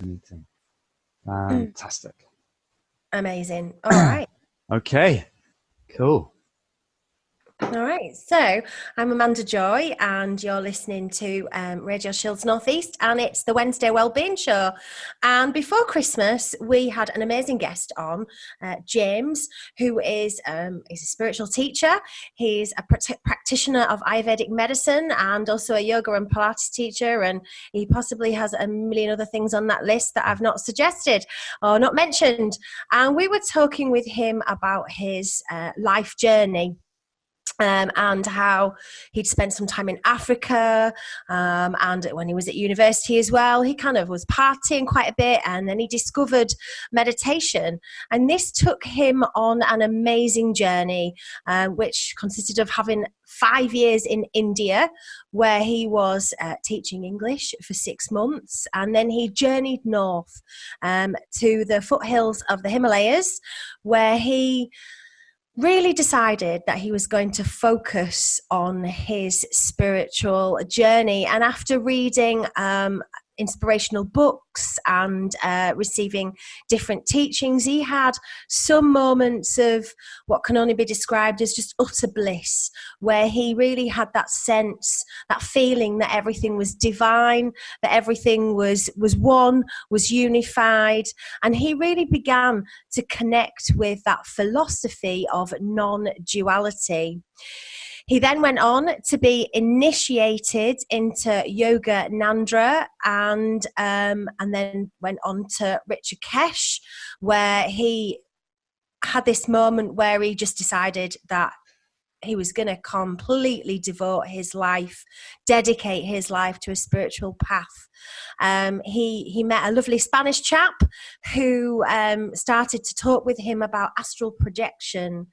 meeting. Fantastic. Amazing. All right. Okay, cool. All right, so I'm Amanda Joy, and you're listening to Radio Shields Northeast, and it's the Wednesday Wellbeing Show. And before Christmas, we had an amazing guest on, James, who is he's a spiritual teacher. He's a practitioner of Ayurvedic medicine and also a yoga and Pilates teacher, and he possibly has a million other things on that list that I've not suggested or not mentioned. And we were talking with him about his life journey. And how he'd spent some time in Africa, and when he was at university as well, he kind of was partying quite a bit, and then he discovered meditation, and this took him on an amazing journey, which consisted of having 5 years in India, where he was teaching English for 6 months, and then he journeyed north to the foothills of the Himalayas, where he really decided that he was going to focus on his spiritual journey. And after reading inspirational books and receiving different teachings, he had some moments of what can only be described as just utter bliss, where he really had that sense, that feeling that everything was divine, that everything was one, was unified, and he really began to connect with that philosophy of non-duality. He then went on to be initiated into Yoga Nandra, and then went on to Rishikesh, where he had this moment where he just decided that he was going to completely devote his life, dedicate his life to a spiritual path. He met a lovely Spanish chap who started to talk with him about astral projection,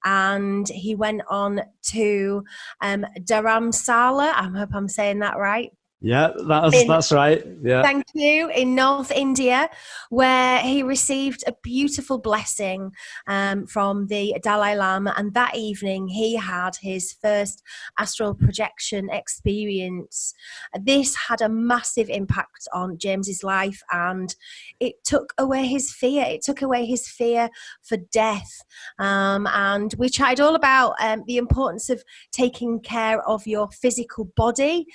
and he went on to Dharamsala. I hope I'm saying that right. Yeah, that's right. Yeah. Thank you. In North India, where he received a beautiful blessing from the Dalai Lama. And that evening, he had his first astral projection experience. This had a massive impact on James's life, and it took away his fear. It took away his fear for death. And we chatted all about the importance of taking care of your physical body.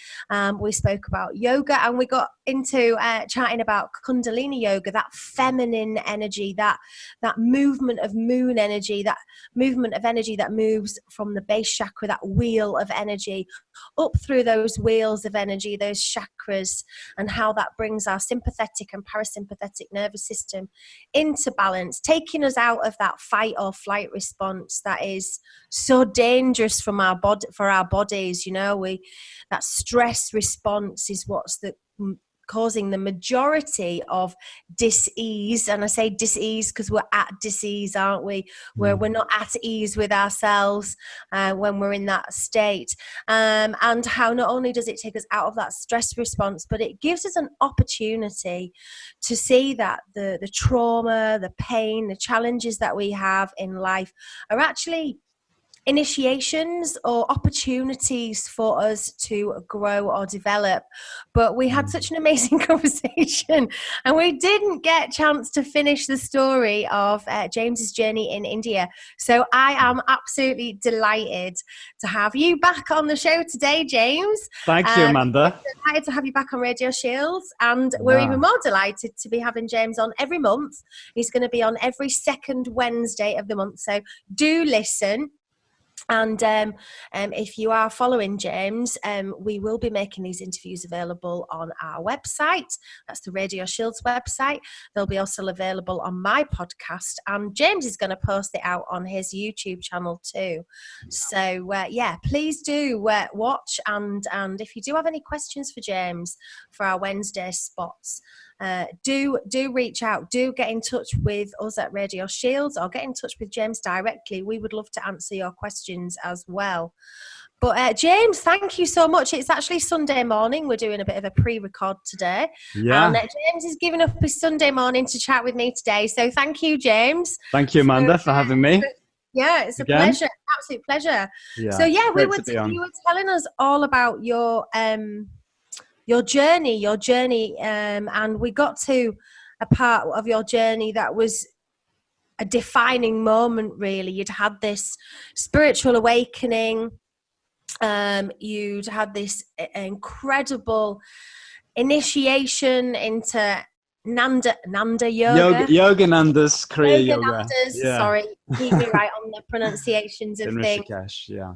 We spoke about yoga, and we got into chatting about Kundalini yoga, that feminine energy, that movement of moon energy, that movement of energy that moves from the base chakra, that wheel of energy, up through those wheels of energy, those chakras, and how that brings our sympathetic and parasympathetic nervous system into balance, taking us out of that fight or flight response that is so dangerous for our bodies. That stress response is what's causing the majority of dis-ease. And I say dis-ease because we're at dis-ease, aren't we? Where we're not at ease with ourselves when we're in that state. And how not only does it take us out of that stress response, but it gives us an opportunity to see that the trauma, the pain, the challenges that we have in life are actually initiations or opportunities for us to grow or develop. But we had such an amazing conversation, and we didn't get a chance to finish the story of James's journey in India. So I am absolutely delighted to have you back on the show today, James. Thank you, Amanda. Delighted to have you back on Radio Shields, and we're even more delighted to be having James on every month. He's going to be on every second Wednesday of the month, so do listen. And if you are following James, we will be making these interviews available on our website. That's the Radio Shields website. They'll be also available on my podcast, and James is going to post it out on his YouTube channel too. So please do watch, and if you do have any questions for James for our Wednesday spots, do reach out, do get in touch with us at Radio Shields, or get in touch with James directly. We would love to answer your questions as well. But James, thank you so much. It's actually Sunday morning. We're doing a bit of a pre-record today. Yeah. And James is giving up his Sunday morning to chat with me today. So thank you, James. Thank you, Amanda, for having me. Yeah, it's a pleasure. Absolute pleasure. Yeah, so you were you telling us all about your your journey, and we got to a part of your journey that was a defining moment. Really, you'd had this spiritual awakening. You'd had this incredible initiation into Nanda yoga. Yogananda's Kriya Yoga. Yogananda's, Yeah. sorry, keep me right on the pronunciations of In things. Rishikesh, yeah.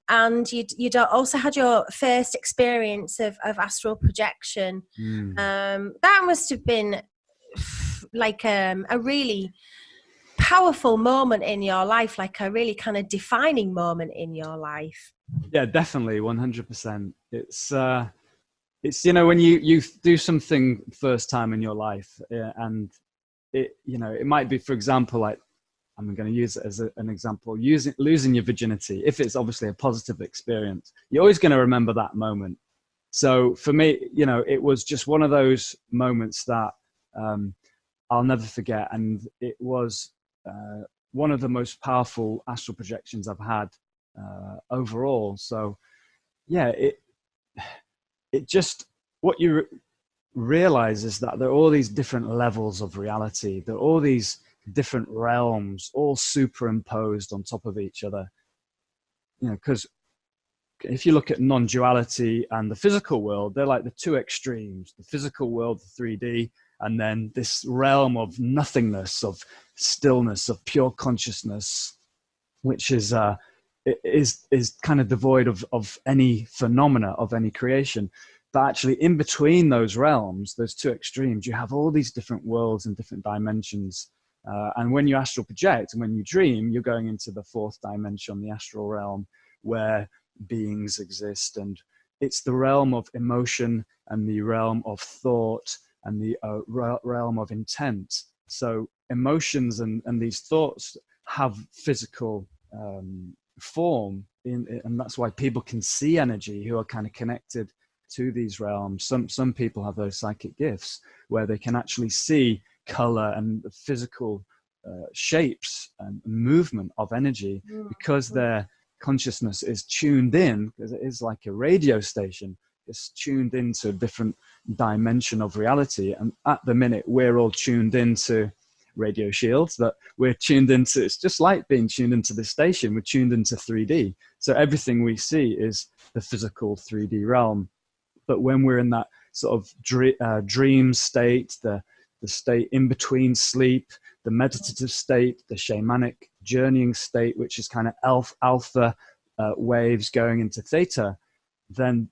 And you'd also had your first experience of astral projection. That must have been like a really powerful moment in your life, like a really kind of defining moment in your life. Yeah, definitely, 100%. It's when you do something first time in your life, and it might be, for example, like, I'm going to use it as an example, losing your virginity. If it's obviously a positive experience, you're always going to remember that moment. So for me, it was just one of those moments that I'll never forget, and it was one of the most powerful astral projections I've had overall. So yeah, it just, what you realize is that there are all these different levels of reality. There are all these different realms, all superimposed on top of each other. Because if you look at non-duality and the physical world, they're like the two extremes: the physical world, the 3D, and then this realm of nothingness, of stillness, of pure consciousness, which is kind of devoid of any phenomena, of any creation. But actually, in between those realms, those two extremes, you have all these different worlds and different dimensions. And when you astral project and when you dream, you're going into the fourth dimension, the astral realm, where beings exist. And it's the realm of emotion and the realm of thought and the realm of intent. So emotions and these thoughts have physical form, and that's why people can see energy who are kind of connected to these realms. Some people have those psychic gifts where they can actually see color and the physical shapes and movement of energy, because their consciousness is tuned in, because it is like a radio station. It's tuned into a different dimension of reality. And at the minute, we're all tuned into radio shields, that we're tuned into. It's just like being tuned into the station. We're tuned into 3D. So everything we see is the physical 3D realm. But when we're in that sort of dream state, the state in between sleep, the meditative state, the shamanic journeying state, which is kind of alpha waves going into theta, then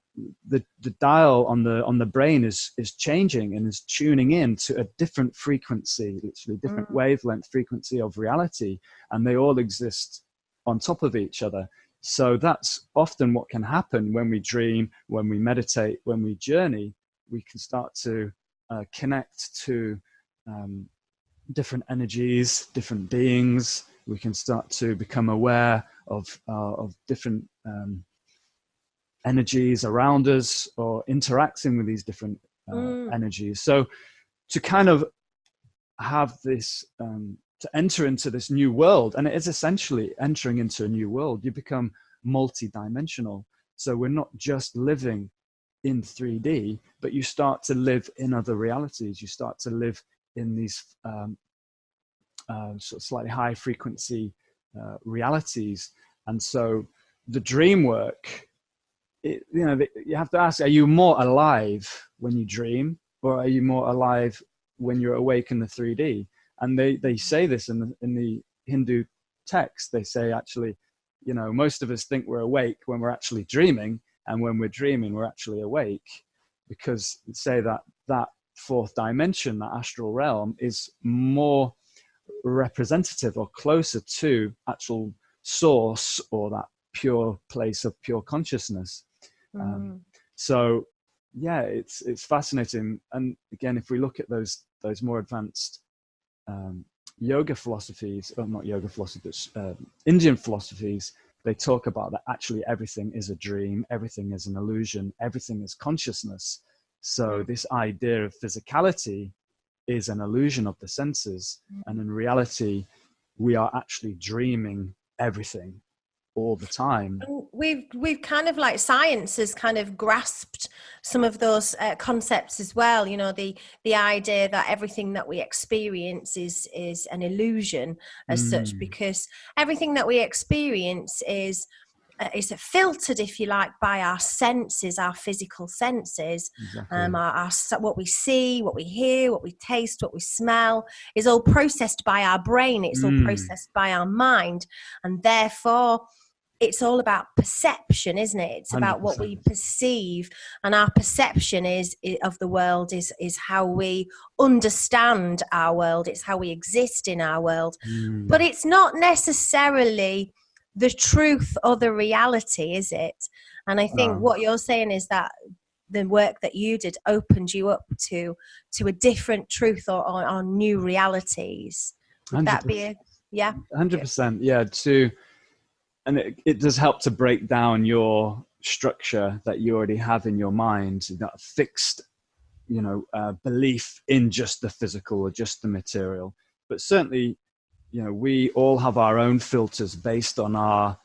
the dial on the brain is changing and is tuning in to a different frequency, literally different wavelength frequency of reality, and they all exist on top of each other. So that's often what can happen when we dream, when we meditate, when we journey. We can start to connect to different energies, different beings. We can start to become aware of different energies around us, or interacting with these different energies. So to kind of have this, to enter into this new world, and it is essentially entering into a new world, you become multidimensional. So we're not just living in 3D, but you start to live in other realities. You start to live in these sort of slightly high frequency realities. And so the dream work, you have to ask, are you more alive when you dream, or are you more alive when you're awake in the 3D? And they say this in the Hindu text. They say, actually, most of us think we're awake when we're actually dreaming, and when we're dreaming, we're actually awake, because say that fourth dimension, that astral realm, is more representative or closer to actual source, or that pure place of pure consciousness. So yeah, it's fascinating. And again, if we look at those more advanced yoga philosophies, or not yoga philosophies, Indian philosophies, they talk about that actually everything is a dream, everything is an illusion, everything is consciousness. So this idea of physicality is an illusion of the senses, and in reality we are actually dreaming everything all the time. And we've kind of like science has kind of grasped some of those concepts as well. You know, the idea that everything that we experience is an illusion as such, because everything that we experience is filtered, if you like, by our senses, our physical senses. Exactly. What we see, what we hear, what we taste, what we smell is all processed by our brain. It's all processed by our mind, and therefore it's all about perception, isn't it? It's about 100%. what we perceive, and our perception of the world is how we understand our world. It's how we exist in our world, but it's not necessarily the truth or the reality, is it? And I think what you're saying is that the work that you did opened you up to a different truth or new realities. Would that be 100%, yeah. And it does help to break down your structure that you already have in your mind, that fixed, belief in just the physical or just the material. But certainly, we all have our own filters based on our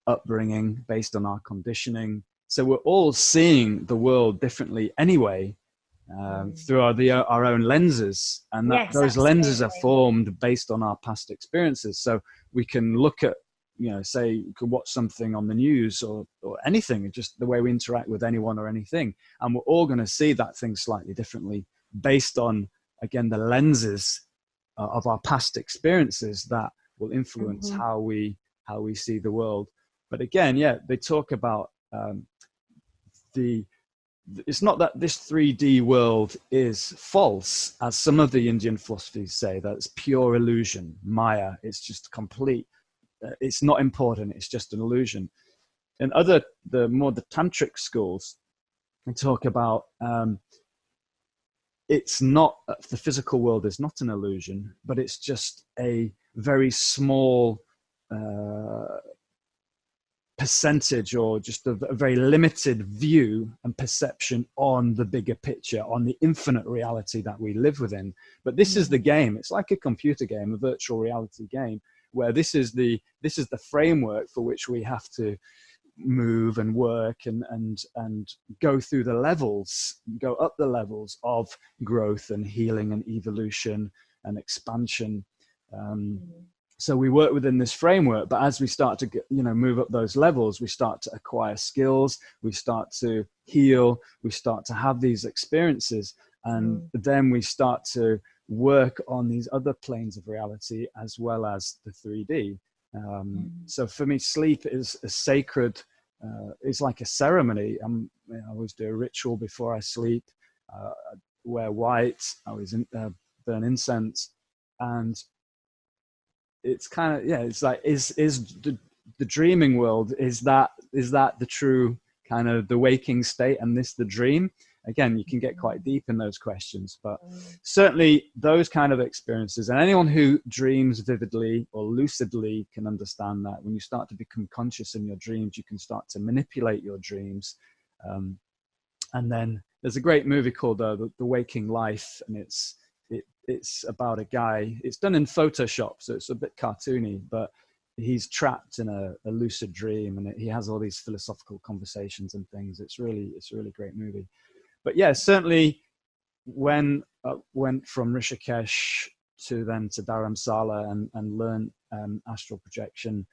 upbringing, based on our conditioning. So we're all seeing the world differently anyway, through our own lenses. And those lenses are formed based on our past experiences. So we can look at, say you could watch something on the news or anything, just the way we interact with anyone or anything. And we're all going to see that thing slightly differently based on, again, the lenses of our past experiences that will influence how we see the world. But again, they talk about it's not that this 3D world is false, as some of the Indian philosophies say, that it's pure illusion, Maya. It's just complete. It's not important. It's just an illusion. And the tantric schools, they talk about it's not, the physical world is not an illusion, but it's just a very small percentage, or just a very limited view and perception on the bigger picture, on the infinite reality that we live within. But this is the game. It's like a computer game, a virtual reality game, where this is the framework for which we have to move and work and go through the levels, go up the levels of growth and healing and evolution and expansion. So we work within this framework, but as we start to move up those levels, we start to acquire skills, we start to heal, we start to have these experiences, and then we start to work on these other planes of reality as well as the 3D. So for me, sleep is a sacred, it's like a ceremony. I always do a ritual before I sleep. I wear white, I always burn incense, and it's kind of, it's like, is the dreaming world, is that the true kind of the waking state, and this the dream? Again, you can get quite deep in those questions, but certainly those kind of experiences, and anyone who dreams vividly or lucidly can understand that when you start to become conscious in your dreams, you can start to manipulate your dreams. And then there's a great movie called The Waking Life, and it's about a guy. It's done in Photoshop, so it's a bit cartoony, but he's trapped in a lucid dream, and he has all these philosophical conversations and things. It's a really great movie. But certainly when I went from Rishikesh to Dharamsala and learned astral projection,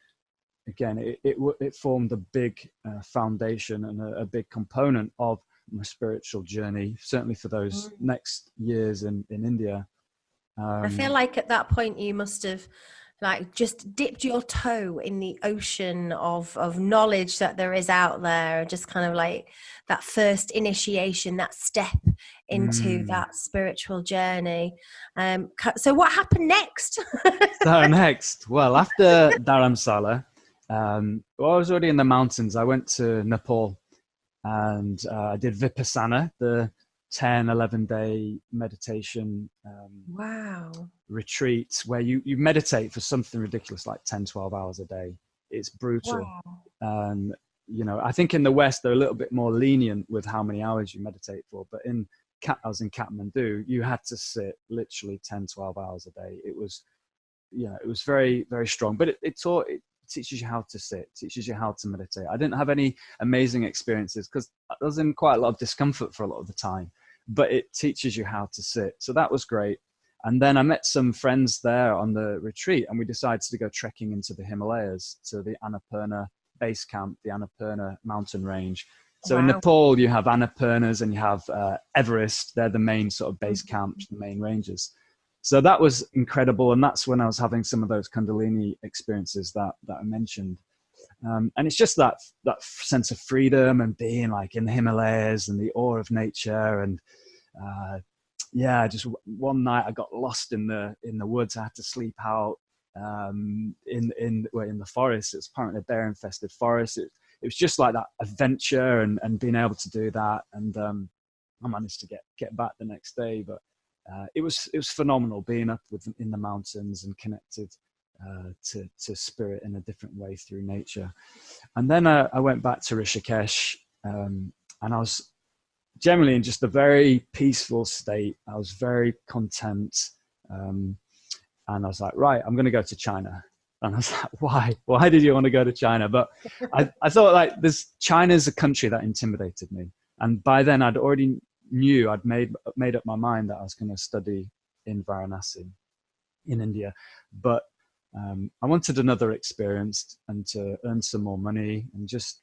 again, it formed a big foundation and a big component of my spiritual journey, certainly for those next years in India. I feel like at that point you must have just dipped your toe in the ocean of knowledge that there is out there, just kind of like that first initiation, that step into that spiritual journey. So what happened next? Well, after Dharamsala, I was already in the mountains. I went to Nepal, and I did Vipassana, the 11 day meditation retreat, where you meditate for something ridiculous like 10-12 hours a day. It's brutal. And I think in the West they're a little bit more lenient with how many hours you meditate for, but I was in Kathmandu, you had to sit literally 10-12 hours a day. It was very, very strong, but it teaches you how to sit, teaches you how to meditate. I didn't have any amazing experiences because I was in quite a lot of discomfort for a lot of the time, but it teaches you how to sit. So that was great. And then I met some friends there on the retreat, and we decided to go trekking into the Himalayas, to the Annapurna base camp, the Annapurna mountain range. So in Nepal, you have Annapurnas and you have Everest. They're the main sort of base camps, the main ranges. So that was incredible. And that's when I was having some of those Kundalini experiences that I mentioned. And it's just that sense of freedom and being like in the Himalayas and the awe of nature. And just one night I got lost in the woods. I had to sleep out in the forest. It's apparently a bear infested forest. It was just like that adventure and being able to do that. And I managed to get back the next day, but it was phenomenal being up in the mountains and connected to spirit in a different way through nature. And then I went back to Rishikesh, and I was generally in just a very peaceful state. I was very content, and I was like, right, I'm going to go to China. And I was like, why did you want to go to China? But I thought, like, China's a country that intimidated me. And by then I'd already knew, I'd made up my mind that I was going to study in Varanasi in India. But I wanted another experience and to earn some more money and just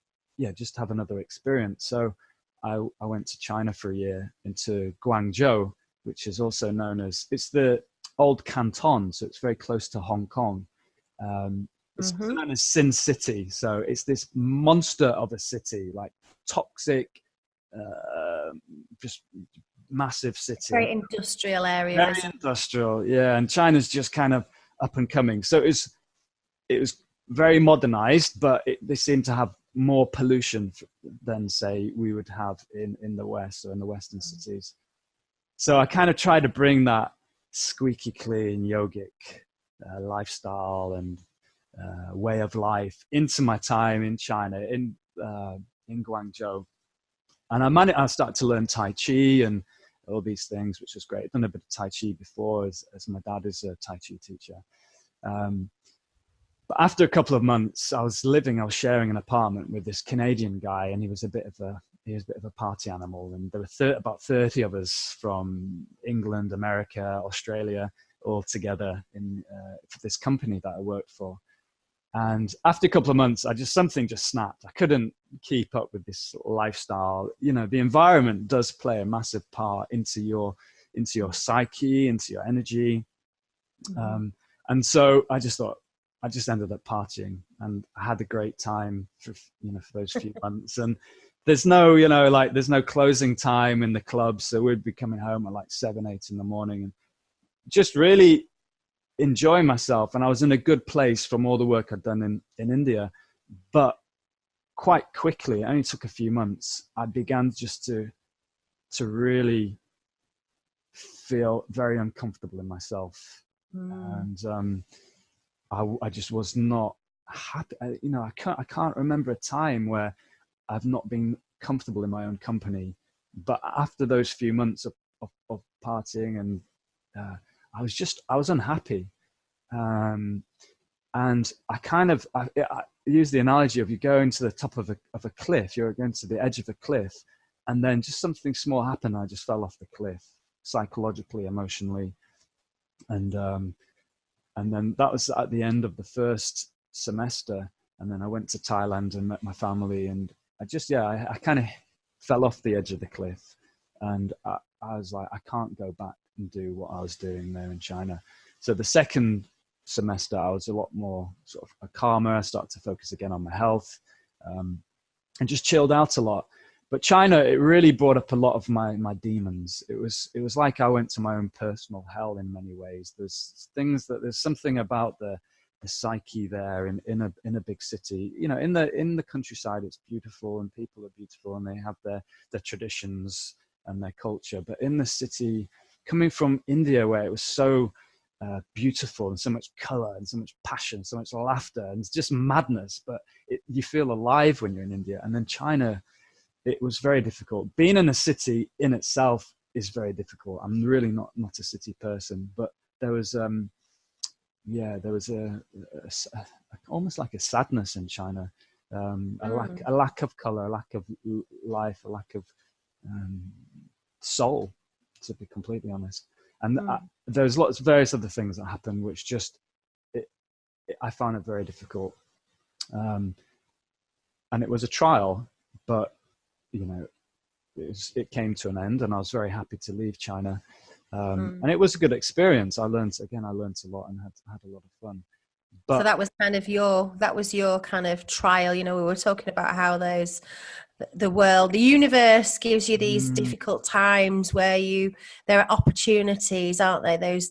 have another experience. So I went to China for a year, into Guangzhou, which is also known as, it's the old Canton. So it's very close to Hong Kong. It's known as Sin City. So it's this monster of a city, like toxic, just massive city. Very industrial area. Very industrial, yeah. And China's just kind of up and coming. So it was very modernized, but they seem to have more pollution than, say, we would have in the West or in the Western cities. So I kind of try to bring that squeaky clean yogic lifestyle and way of life into my time in China, in Guangzhou. And I started to learn Tai Chi and all these things, which was great. I'd done a bit of Tai Chi before, as my dad is a Tai Chi teacher. But after a couple of months, I was sharing an apartment with this Canadian guy, and he was a bit of a party animal. And there were about 30 of us from England, America, Australia, all together for this company that I worked for. And after a couple of months, something just snapped. I couldn't keep up with this lifestyle. You know, the environment does play a massive part into your psyche, into your energy. And so I just ended up partying, and I had a great time for those few months. And there's no closing time in the club. So we'd be coming home at like 7, 8 in the morning and just really enjoying myself. And I was in a good place from all the work I'd done in India. But quite quickly, it only took a few months, I began just to really feel very uncomfortable in myself. And I just was not happy. I can't remember a time where I've not been comfortable in my own company. But after those few months of partying, and I was unhappy. And I use the analogy of, you going to the top of a cliff, you're going to the edge of a cliff, and then just something small happened. I just fell off the cliff, psychologically, emotionally. And then that was at the end of the first semester. And then I went to Thailand and met my family, and I kind of fell off the edge of the cliff. And I was like, I can't go back and do what I was doing there in China. So the second semester, I was a lot more sort of calmer. I started to focus again on my health, and just chilled out a lot. But China, it really brought up a lot of my demons. It was like I went to my own personal hell in many ways. There's something about the psyche there in a big city. You know, in the countryside, it's beautiful and people are beautiful and they have their traditions and their culture. But in the city, coming from India, where it was so beautiful and so much color and so much passion, so much laughter and it's just madness, but you feel alive when you're in India. And then China, it was very difficult. Being in a city in itself is very difficult. I'm really not a city person, but there was yeah, there was almost like a sadness in China, a lack of color, a lack of life, a lack of um, soul, to be completely honest. And there's various other things that happen, which just I found it very difficult. And it was a trial, but it came to an end, and I was very happy to leave China. And it was a good experience. I learned a lot and had a lot of fun. But so that was kind of your kind of trial. We were talking about how the universe gives you these difficult times where there are opportunities, aren't they? Those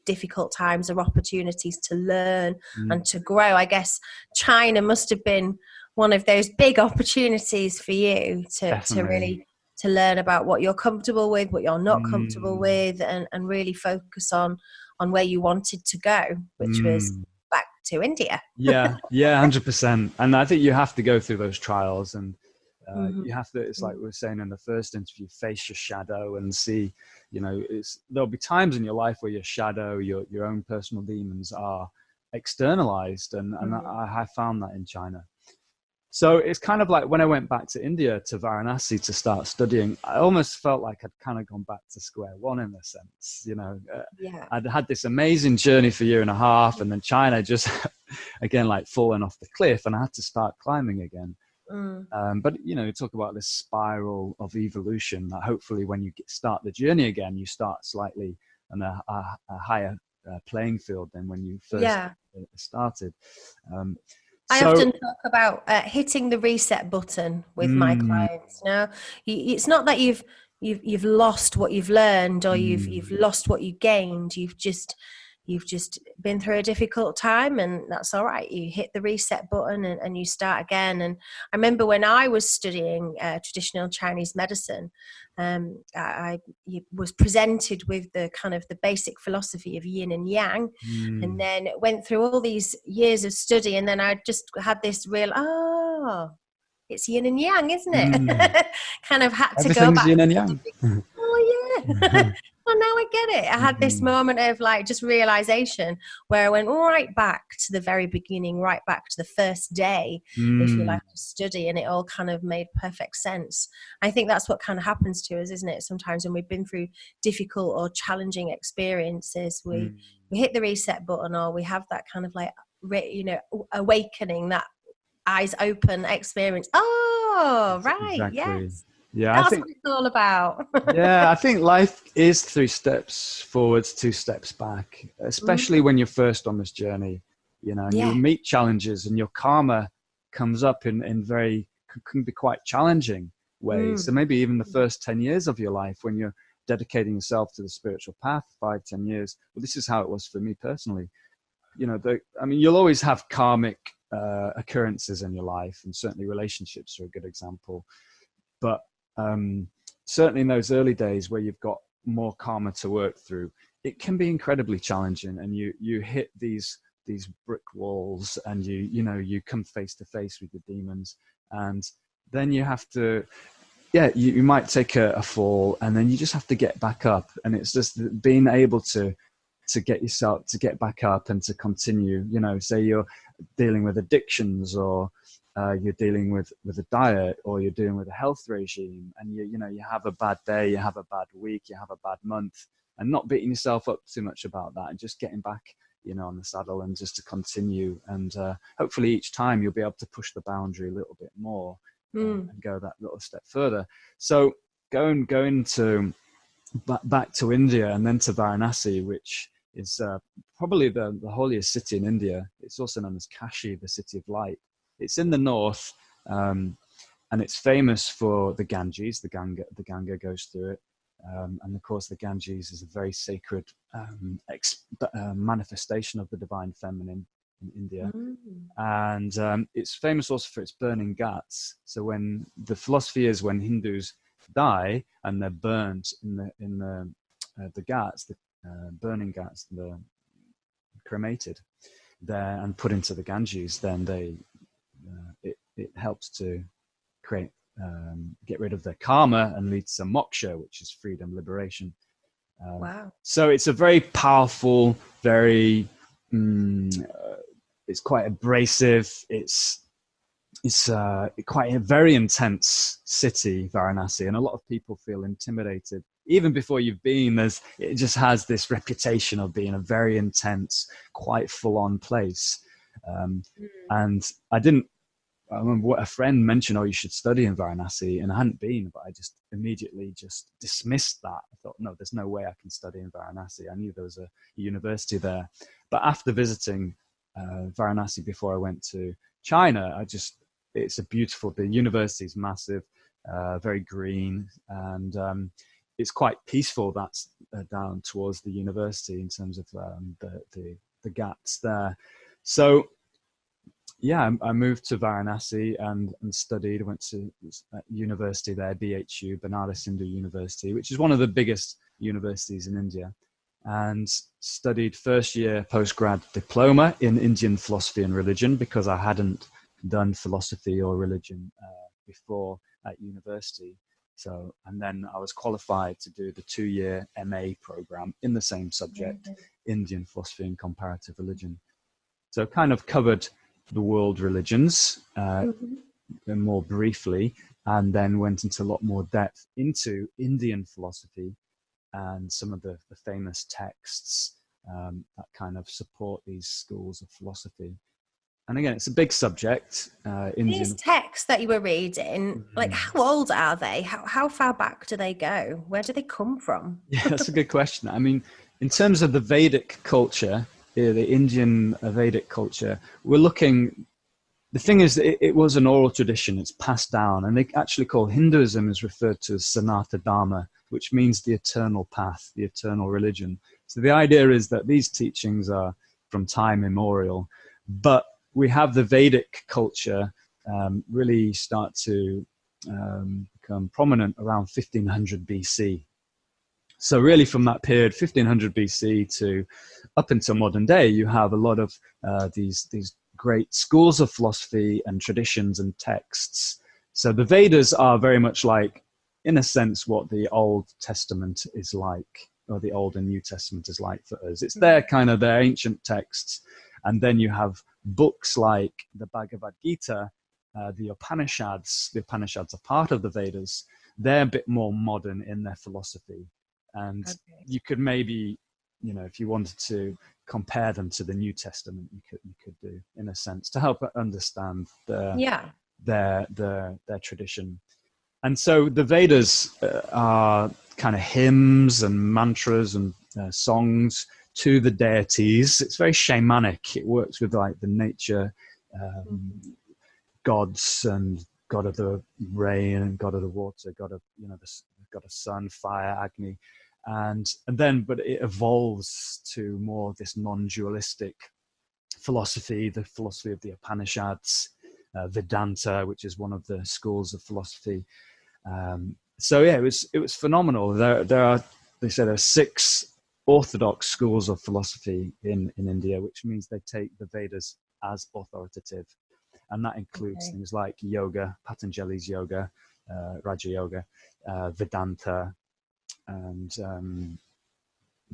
difficult times are opportunities to learn and to grow. I guess China must have been one of those big opportunities for you to really to learn about what you're comfortable with, what you're not comfortable with, and really focus on where you wanted to go, which was back to India. yeah 100%. And I think you have to go through those trials, and you have to, it's like we were saying in the first interview, face your shadow and see, there'll be times in your life where your shadow, your own personal demons are externalized, and I found that in China. So it's kind of like when I went back to India, to Varanasi, to start studying, I almost felt like I'd kind of gone back to square one in a sense. I'd had this amazing journey for a year and a half, and then China just, again, like falling off the cliff, and I had to start climbing again. But, you talk about this spiral of evolution, that hopefully when you start the journey again, you start slightly on a higher playing field than when you first started. I often talk about hitting the reset button with my clients. It's not that you've lost what you've learned, or you've lost what you gained. You've just been through a difficult time, and that's all right. You hit the reset button and you start again. And I remember when I was studying traditional Chinese medicine, I was presented with the kind of the basic philosophy of yin and yang, and then went through all these years of study, and then I just had this real, it's yin and yang, isn't it? Kind of had to go back. Yin and yang. Oh yeah. Well, now I get it. I had this moment of like just realization where I went right back to the very beginning, right back to the first day, if you like, to study, and it all kind of made perfect sense. I think that's what kind of happens to us, isn't it? Sometimes when we've been through difficult or challenging experiences, we hit the reset button, or we have that kind of like, awakening, that eyes open experience. Oh, right. Exactly. Yes. Yeah, that's what it's all about. Yeah, I think life is 3 steps forwards, 2 steps back, especially when you're first on this journey, and you meet challenges, and your karma comes up in can be quite challenging ways. So maybe even the first 10 years of your life, when you're dedicating yourself to the spiritual path, 5-10 years. Well, this is how it was for me personally. You'll always have karmic occurrences in your life, and certainly relationships are a good example. But certainly in those early days where you've got more karma to work through, it can be incredibly challenging, and you hit these brick walls, and you come face to face with the demons, and then you have to, you might take a fall, and then you just have to get back up, and it's just being able to get yourself to get back up and to continue. Say you're dealing with addictions, or you're dealing with a diet, or you're dealing with a health regime, and you have a bad day, you have a bad week, you have a bad month, and not beating yourself up too much about that, and just getting back on the saddle, and just to continue, and hopefully each time you'll be able to push the boundary a little bit more, and go that little step further. So going to back to India, and then to Varanasi, which is probably the holiest city in India. It's also known as Kashi, the city of light. It's in the north, and it's famous for the Ganges. The Ganga goes through it, and of course the Ganges is a very sacred manifestation of the divine feminine in India. And it's famous also for its burning ghats. So when the philosophy is, when Hindus die and they're burnt in the ghats, the burning ghats, the cremated there and put into the Ganges, then it helps to create get rid of their karma and leads to moksha, which is freedom, liberation. Wow. So it's a very powerful, very it's quite abrasive. It's quite a very intense city, Varanasi, and a lot of people feel intimidated. Even before you've been, it just has this reputation of being a very intense, quite full-on place. And I remember what a friend mentioned, oh, you should study in Varanasi, and I hadn't been, but I just immediately just dismissed that. I thought, no, there's no way I can study in Varanasi. I knew there was a university there. But after visiting Varanasi before I went to China, it's a beautiful, the university is massive, very green, and it's quite peaceful. That's down towards the university in terms of the Ghats there. So yeah, I moved to Varanasi and studied. I went to university there, BHU, Banaras Hindu University, which is one of the biggest universities in India, and studied first year postgrad diploma in Indian philosophy and religion, because I hadn't done philosophy or religion before at university. So, and then I was qualified to do the 2-year MA program in the same subject, Indian philosophy and comparative religion. So kind of covered the world religions more briefly, and then went into a lot more depth into Indian philosophy and some of the famous texts that kind of support these schools of philosophy. And again, it's a big subject. These texts that you were reading, like, how old are they? How far back do they go? Where do they come from? Yeah, that's a good question. I mean, in terms of the Vedic culture, the Indian Vedic culture, we're looking, the thing is, it was an oral tradition. It's passed down, and they actually call Hinduism is referred to as Sanatana Dharma, which means the eternal path, the eternal religion. So the idea is that these teachings are from time immemorial, but we have the Vedic culture really start to become prominent around 1500 BC. So really from that period, 1500 BC to up until modern day, you have a lot of these great schools of philosophy and traditions and texts. So the Vedas are very much like, in a sense, what the Old Testament is like, or the Old and New Testament is like for us. It's their ancient texts. And then you have books like the Bhagavad Gita, the Upanishads. The Upanishads are part of the Vedas. They're a bit more modern in their philosophy. And you could maybe, if you wanted to compare them to the New Testament, you could do, in a sense, to help understand their tradition. And so the Vedas are kind of hymns and mantras and songs to the deities. It's very shamanic. It works with like the nature gods, and god of the rain and god of the water, god of god of sun, fire, Agni, and then but it evolves to more this non-dualistic philosophy, the philosophy of the Upanishads, Vedanta, which is one of the schools of philosophy. So yeah, it was phenomenal. They say there are 6 orthodox schools of philosophy in India, which means they take the Vedas as authoritative. And that includes things like yoga, Patanjali's yoga, Raja Yoga, Vedanta, and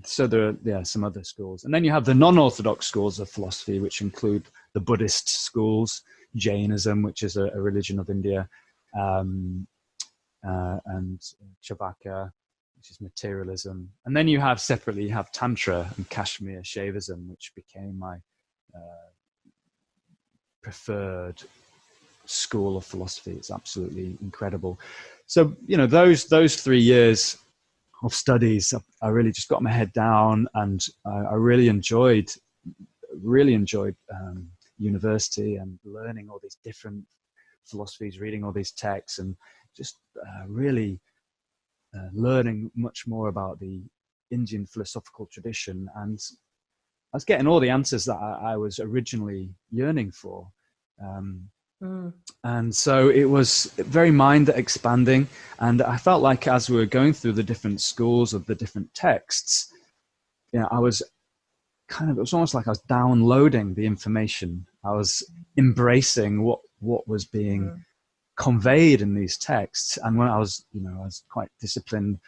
so there are some other schools. And then you have the non-orthodox schools of philosophy, which include the Buddhist schools, Jainism, which is a religion of India, and Chavaka, which is materialism. And then you have separately, Tantra and Kashmir Shaivism, which became my preferred school of philosophy. It's absolutely incredible. So, those 3 years of studies, I really just got my head down, and I really enjoyed university and learning all these different philosophies, reading all these texts, and just really learning much more about the Indian philosophical tradition. And I was getting all the answers that I was originally yearning for. And so it was very mind expanding. And I felt like as we were going through the different schools of the different texts, I was it was almost like I was downloading the information. I was embracing what was being conveyed in these texts. And when I was quite disciplined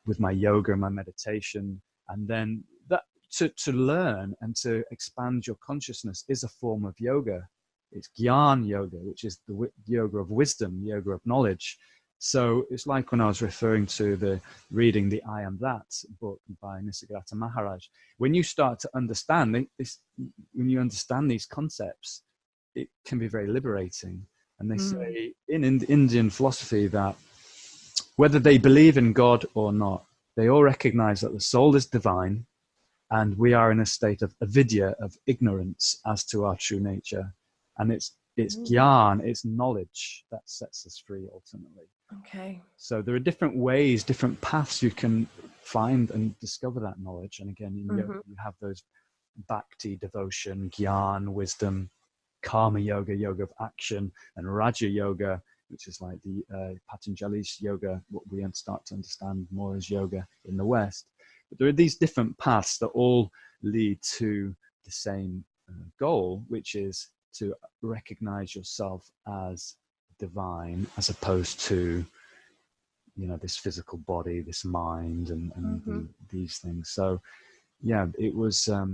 with my yoga and my meditation, and then that to learn and to expand your consciousness is a form of yoga. It's Gyan yoga, which is the yoga of wisdom, yoga of knowledge. So it's like when I was referring to reading the I Am That book by Nisargadatta Maharaj. When you start to understand this, when you understand these concepts, it can be very liberating. And they say in Indian philosophy that whether they believe in God or not, they all recognize that the soul is divine and we are in a state of avidya, of ignorance as to our true nature. And it's gyan, it's knowledge that sets us free ultimately. Okay. So there are different ways, different paths you can find and discover that knowledge. And again, in yoga, you have those bhakti, devotion, gyan, wisdom, karma yoga, yoga of action, and raja yoga, which is like the Patanjali's yoga, what we start to understand more as yoga in the West. But there are these different paths that all lead to the same goal, which is to recognize yourself as divine, as opposed to, you know, this physical body, this mind, and these things. So, yeah, it was a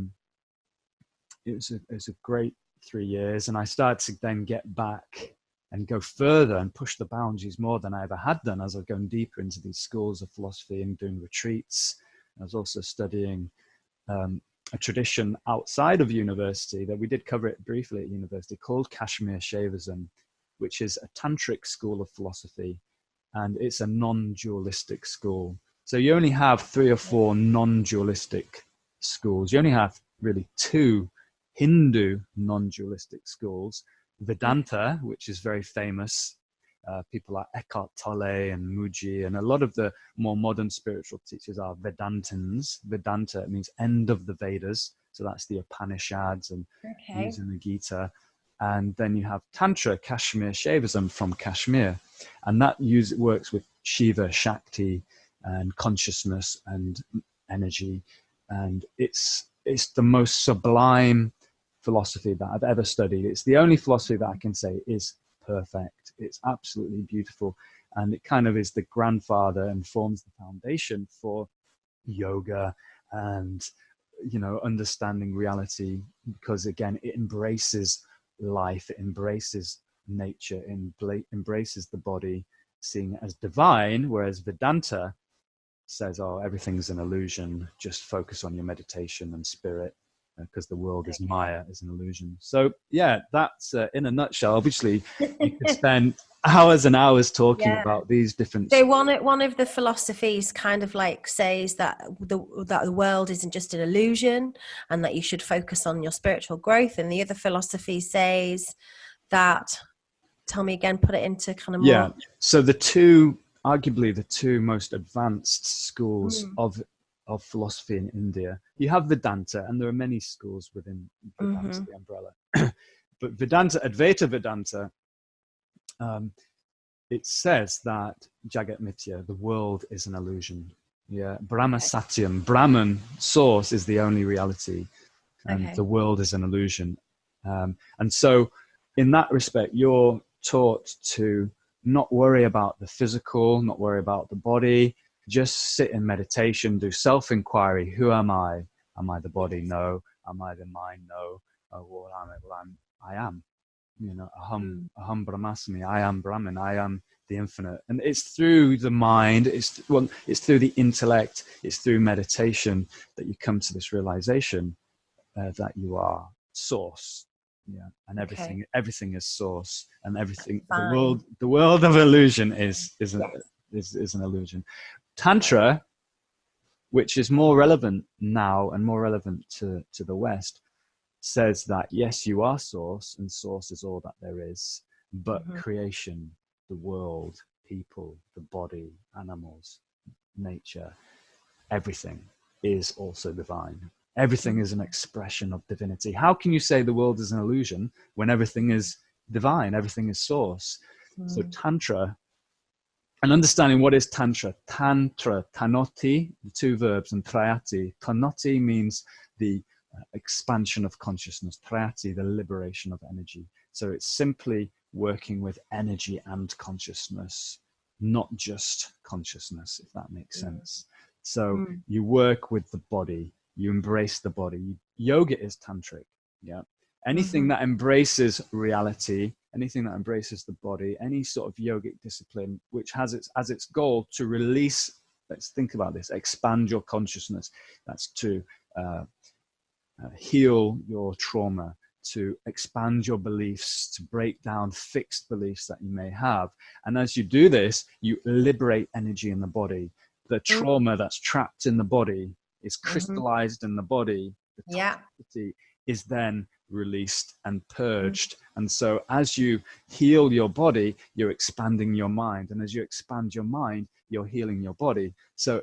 great 3 years, and I started to then get back and go further and push the boundaries more than I ever had done as I was going deeper into these schools of philosophy and doing retreats. I was also studying a tradition outside of university that we did cover it briefly at university called Kashmir Shaivism, which is a tantric school of philosophy, and it's a non-dualistic school. So you only have 3 or 4 non-dualistic schools. You only have really 2 Hindu non-dualistic schools. Vedanta, which is very famous. People like Eckhart Tolle and Muji, and a lot of the more modern spiritual teachers are Vedantins. Vedanta means end of the Vedas, so that's the Upanishads and using the Gita. And then you have Tantra, Kashmir Shaivism from Kashmir, and that works with Shiva, Shakti, and consciousness and energy, and it's the most sublime philosophy that I've ever studied. It's the only philosophy that I can say is perfect. It's absolutely beautiful, and it kind of is the grandfather and forms the foundation for yoga and, you know, understanding reality, because again, it embraces life, it embraces nature, embraces the body, seeing it as divine, whereas Vedanta says, oh, everything's an illusion, just focus on your meditation and spirit, because the world is Maya, is an illusion. So yeah, that's in a nutshell. Obviously, you could spend hours and hours talking about these different. So one of the philosophies kind of like says that the world isn't just an illusion, and that you should focus on your spiritual growth. And the other philosophy says that. Tell me again. Put it into kind of more. Yeah. So arguably the two most advanced schools of philosophy in India. You have Vedanta, and there are many schools within Vedanta, the umbrella. But Vedanta, Advaita Vedanta, it says that Jagat Mithya, the world is an illusion. Yeah, Brahma Satyam, Brahman, source, is the only reality, and the world is an illusion. And so, in that respect, you're taught to not worry about the physical, not worry about the body. Just sit in meditation, do self-inquiry. Who am I? Am I the body? No. Am I the mind? No. Oh, what am I? Well, I am. You know, aham brahmasmi. I am Brahman. I am the infinite. And it's through the mind. It's through the intellect. It's through meditation that you come to this realization that you are source. Yeah, and everything is source, and everything. The world of illusion is an illusion. Tantra, which is more relevant now and more relevant to the West, says that yes, you are source, and source is all that there is, but creation, the world, people, the body, animals, nature, everything is also divine. Everything is an expression of divinity. How can you say the world is an illusion when everything is divine, everything is source? So Tantra, and understanding what is Tantra. Tantra, tanoti, the 2 verbs, and trayati. Tanoti means the expansion of consciousness. Trayati, the liberation of energy. So it's simply working with energy and consciousness, not just consciousness, if that makes sense. So you work with the body, You embrace the body. Yoga is tantric. Yeah. Anything that embraces reality, anything that embraces the body, any sort of yogic discipline which has as its goal to release, let's think about this, expand your consciousness. That's to heal your trauma, to expand your beliefs, to break down fixed beliefs that you may have. And as you do this, you liberate energy in the body. The trauma that's trapped in the body is crystallized in the body. The toxicity is then released and purged. And so as you heal your body, you're expanding your mind. And as you expand your mind, you're healing your body. So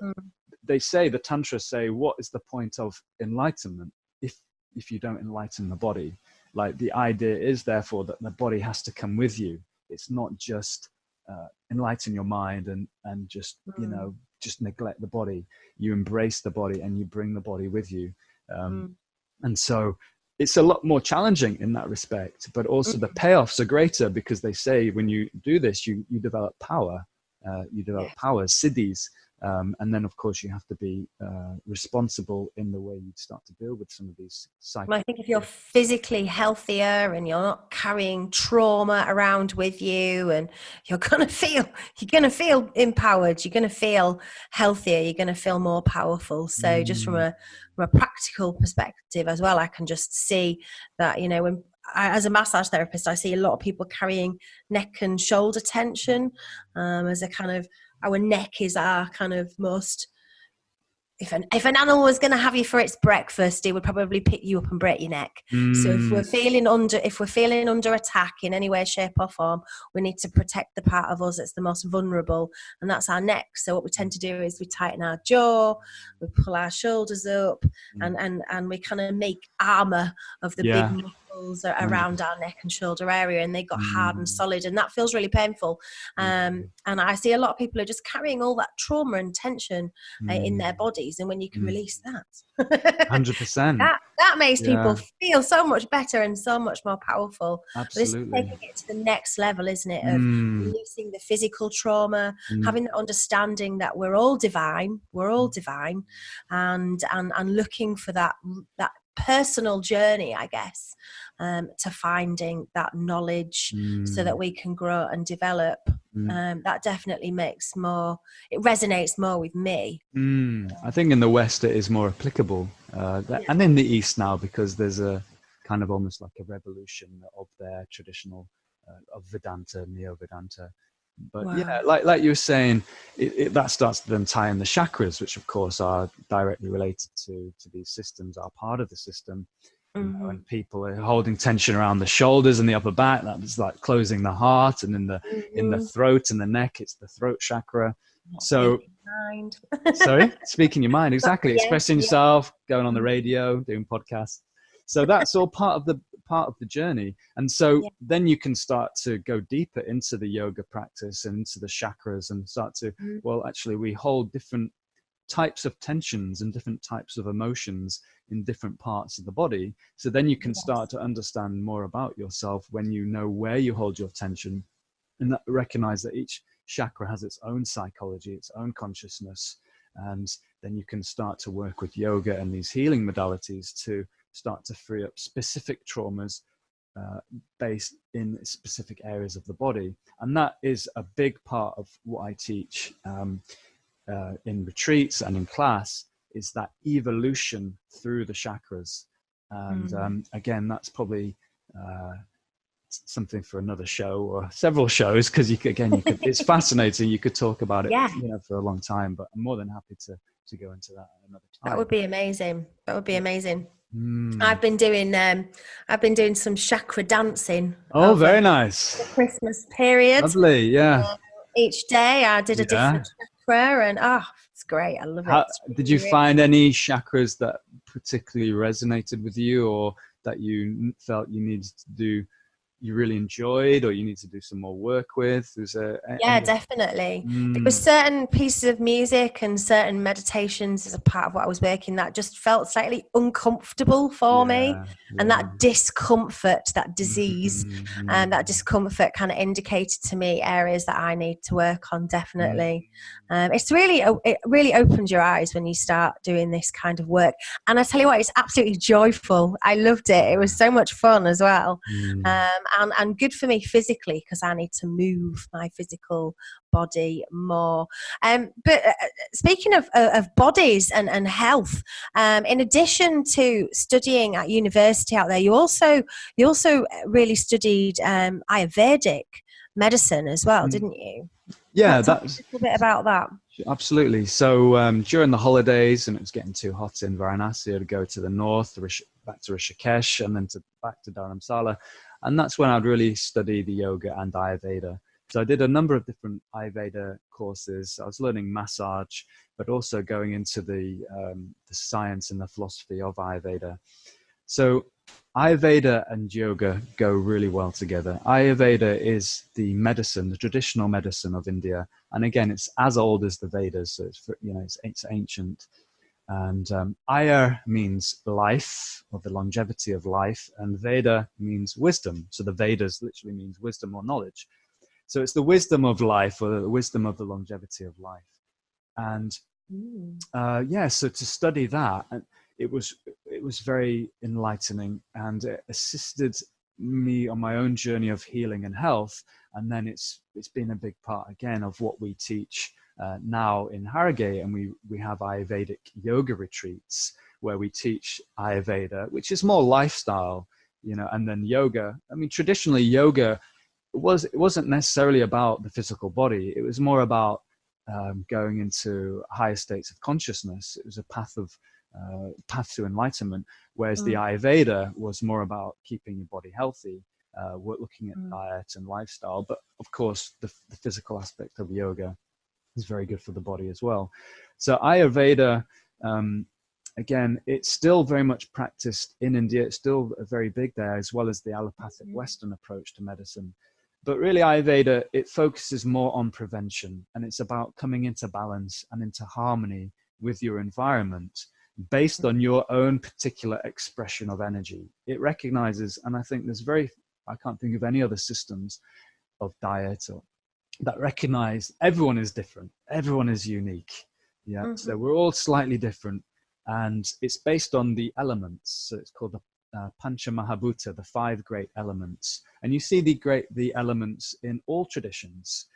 they say, the Tantras say, what is the point of enlightenment if you don't enlighten the body? Like, the idea is therefore that the body has to come with you. It's not just enlighten your mind and just, you know, just neglect the body. You embrace the body and you bring the body with you. And so it's a lot more challenging in that respect, but also the payoffs are greater, because they say when you do this, you develop power, siddhis. And then, of course, you have to be responsible in the way you start to deal with some of these cycles. Well, I think if you're physically healthier and you're not carrying trauma around with you, and you're gonna feel empowered, you're gonna feel healthier, you're gonna feel more powerful. So, just from a practical perspective as well, I can just see that, you know, when as a massage therapist, I see a lot of people carrying neck and shoulder tension as a kind of, our neck is our kind of most, if an animal was going to have you for its breakfast, it would probably pick you up and break your neck. So if we're feeling under attack in any way, shape or form, we need to protect the part of us that's the most vulnerable, and that's our neck. So what we tend to do is we tighten our jaw, we pull our shoulders up, and we kind of make armor of the big muscles around our neck and shoulder area, and they got hard and solid, and that feels really painful. And I see a lot of people are just carrying all that trauma and tension in their bodies. And when you can release that, 100%, that makes people feel so much better and so much more powerful. Absolutely. But it's taking it to the next level, isn't it? Of releasing the physical trauma, having the understanding that we're all divine, and looking for that personal journey, I guess, to finding that knowledge so that we can grow and develop. That definitely it resonates more with me. I think in the West it is more applicable, and in the East now, because there's a kind of almost like a revolution of their traditional of Vedanta, Neo-Vedanta. But yeah, like you were saying, that starts to then tie in the chakras, which of course are directly related to these systems, are part of the system. You know, and people are holding tension around the shoulders and the upper back, that's like closing the heart, and in the throat and the neck, it's the throat chakra. So speaking your mind, exactly. Expressing yourself, going on the radio, doing podcasts. So that's all part of the journey. And so then you can start to go deeper into the yoga practice and into the chakras, and start to, well, actually we hold different types of tensions and different types of emotions in different parts of the body. So then you can start to understand more about yourself when you know where you hold your tension, and recognize that each chakra has its own psychology, its own consciousness. And then you can start to work with yoga and these healing modalities to start to free up specific traumas based in specific areas of the body. And that is a big part of what I teach in retreats and in class, is that evolution through the chakras. And again, that's probably something for another show or several shows, because it's fascinating. You could talk about it for a long time, but I'm more than happy to go into that another time. That would be amazing. I've been doing some chakra dancing. Oh, very nice. The Christmas period. Lovely, yeah. Each day I did a different chakra, and it's great. I love it. Did you find any chakras that particularly resonated with you, or that you felt you needed to do you really enjoyed, or you need to do some more work with? Yeah, definitely. There were Mm, certain pieces of music and certain meditations as a part of what I was working that just felt slightly uncomfortable for me. yeah, And yeah. that discomfort, that disease, and that Mm, discomfort kind of indicated to me areas that I need to work on, mm, definitely. It really opens your eyes when you start doing this kind of work. And I tell you what, it's absolutely joyful. I loved it. It was so much fun as well. mm. And good for me physically because I need to move my physical body more. But speaking of bodies and health, in addition to studying at university out there, you also really studied Ayurvedic medicine as well, didn't you? Yeah, Tell me that's a little bit about that. absolutely. So during the holidays, and it was getting too hot in Varanasi, I'd go to the north, back to Rishikesh, and then back to Dharamsala. And that's when I'd really study the yoga and Ayurveda. So I did a number of different Ayurveda courses. I was learning massage, but also going into the science and the philosophy of Ayurveda. So Ayurveda and yoga go really well together. Ayurveda is the medicine, the traditional medicine of India, and again, it's as old as the Vedas, so it's ancient. And Ayur means life, or the longevity of life, and Veda means wisdom. So the Vedas literally means wisdom or knowledge. So it's the wisdom of life, or the wisdom of the longevity of life. And so to study that, it was very enlightening, and it assisted me on my own journey of healing and health. And then it's been a big part again of what we teach now in Harrogate, and we have Ayurvedic yoga retreats where we teach Ayurveda, which is more lifestyle, and then yoga. I mean, traditionally yoga it wasn't necessarily about the physical body. It was more about going into higher states of consciousness. It was a path to enlightenment, whereas the Ayurveda was more about keeping your body healthy, looking at diet and lifestyle. But of course, the physical aspect of yoga is very good for the body as well. So Ayurveda, again, it's still very much practiced in India. It's still very big there, as well as the allopathic Western approach to medicine. But really, Ayurveda, it focuses more on prevention, and it's about coming into balance and into harmony with your environment based on your own particular expression of energy. It recognizes, and I think I can't think of any other systems of diet that recognize everyone is different, everyone is unique. Yeah, so we're all slightly different, and it's based on the elements. So it's called the Pancha Mahabhuta, the 5 great elements. And you see the elements in all traditions,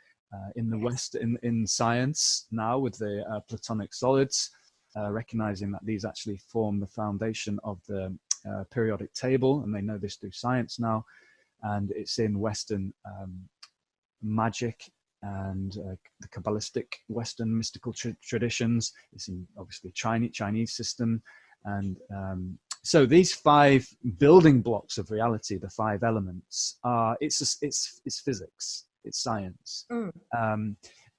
in the West, in science now with the Platonic solids, recognizing that these actually form the foundation of the periodic table, and they know this through science now. And it's in Western magic and the Kabbalistic Western mystical traditions. It's in obviously Chinese system. And so these 5 building blocks of reality, the 5 elements, it's physics, it's science.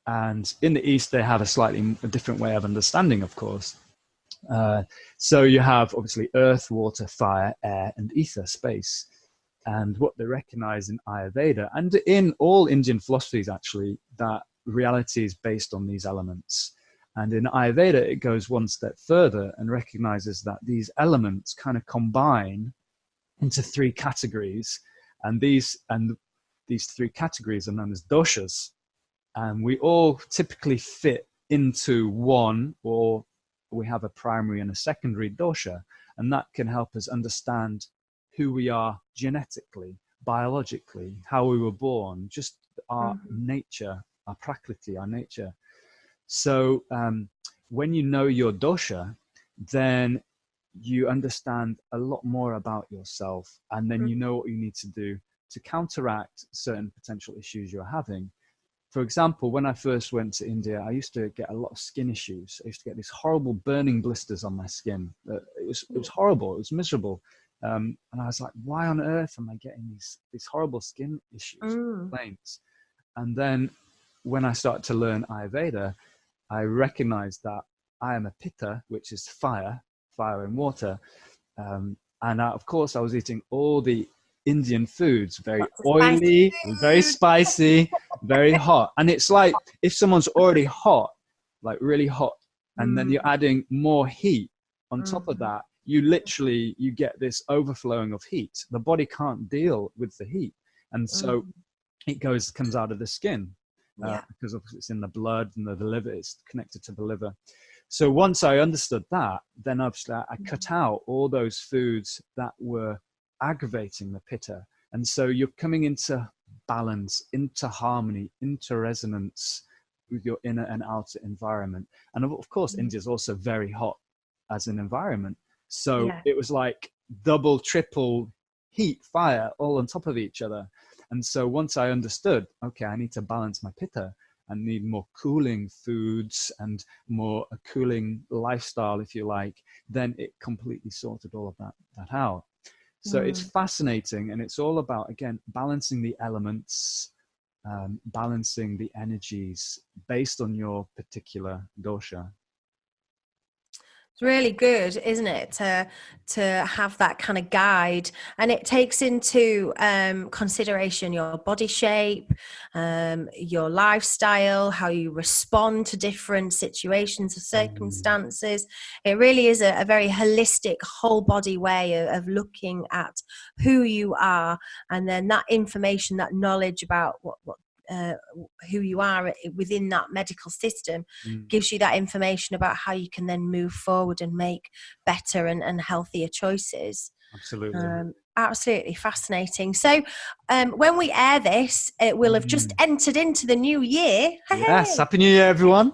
And in the East, they have a different way of understanding, of course. So you have obviously earth, water, fire, air, and ether, space. And what they recognize in Ayurveda and in all Indian philosophies, actually, that reality is based on these elements. And in Ayurveda, it goes one step further and recognizes that these elements kind of combine into 3 categories. And these 3 categories are known as doshas. And we all typically fit into one, or we have a primary and a secondary dosha. And that can help us understand who we are genetically, biologically, how we were born, just our nature, our prakriti, our nature. So when you know your dosha, then you understand a lot more about yourself, and then you know what you need to do to counteract certain potential issues you're having. For example, when I first went to India, I used to get a lot of skin issues. I used to get these horrible burning blisters on my skin. It was horrible. It was miserable. And I was like, why on earth am I getting these horrible skin issues, complaints? And then when I started to learn Ayurveda, I recognized that I am a pitta, which is fire and water. And of course, I was eating all the Indian foods, very Lots of spicy oily, very food. spicy, very hot. And it's like if someone's already hot, like really hot, and then you're adding more heat on top of that, you get this overflowing of heat. The body can't deal with the heat. And so it comes out of the skin because obviously it's in the blood and the liver, it's connected to the liver. So once I understood that, then obviously I cut out all those foods that were aggravating the pitta. And so you're coming into balance, into harmony, into resonance with your inner and outer environment. And of course, India is also very hot as an environment. So it was like double, triple heat, fire, all on top of each other. And so once I understood, okay, I need to balance my pitta, I need more cooling foods and more a cooling lifestyle, if you like, then it completely sorted all of that out. So it's fascinating, and it's all about, again, balancing the elements, balancing the energies based on your particular dosha. It's really good, isn't it, to have that kind of guide, and it takes into consideration your body shape, your lifestyle, how you respond to different situations or circumstances. It really is a very holistic, whole body way of looking at who you are, and then that information, that knowledge about what who you are within that medical system gives you that information about how you can then move forward and make better and healthier choices. Absolutely. Absolutely fascinating. So when we air this, it will have just entered into the new year. Yes, Happy New Year, everyone.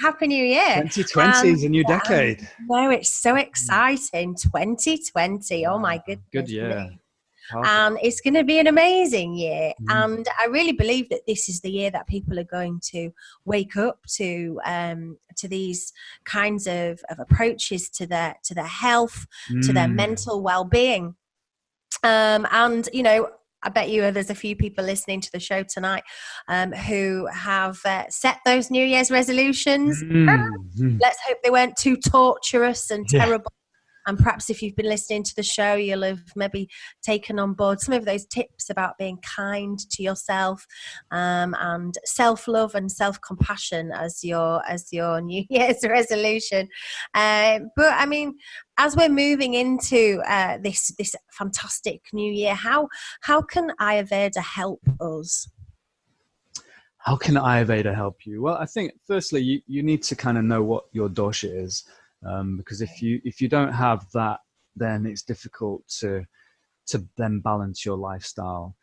Happy New Year. 2020 is a new decade. No, it's so exciting. 2020. Oh my goodness. Good year. And it's going to be an amazing year. And I really believe that this is the year that people are going to wake up to these kinds of approaches to their health, to their mental well-being. And, you know, I bet you there's a few people listening to the show tonight who have set those New Year's resolutions. Let's hope they weren't too torturous and terrible. And perhaps if you've been listening to the show, you'll have maybe taken on board some of those tips about being kind to yourself and self-love and self-compassion as your New Year's resolution. But I mean, as we're moving into this fantastic new year, how can Ayurveda help us? How can Ayurveda help you? Well, I think firstly, you need to kind of know what your dosha is. Because if you don't have that, then it's difficult to then balance your lifestyle.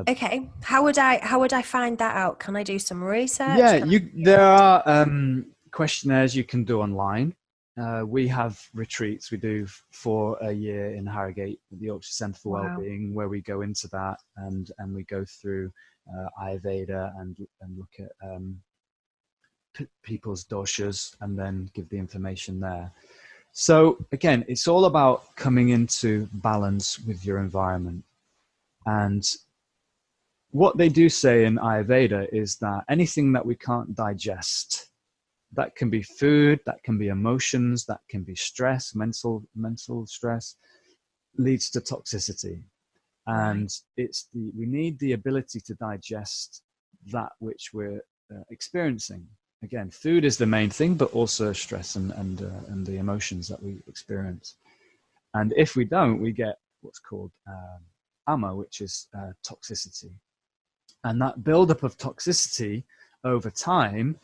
Okay, how would I find that out? Can I do some research? Yeah, there are questionnaires you can do online. We have retreats we do for a year in Harrogate, the Yorkshire Centre for Wellbeing, where we go into that and we go through Ayurveda and look at people's doshas and then give the information there. So again, it's all about coming into balance with your environment. And what they do say in Ayurveda is that anything that we can't digest, that can be food, that can be emotions, that can be stress, mental stress, leads to toxicity. And we need the ability to digest that which we're experiencing. Again, food is the main thing, but also stress and the emotions that we experience. And if we don't, we get what's called ama, which is toxicity. And that buildup of toxicity over time,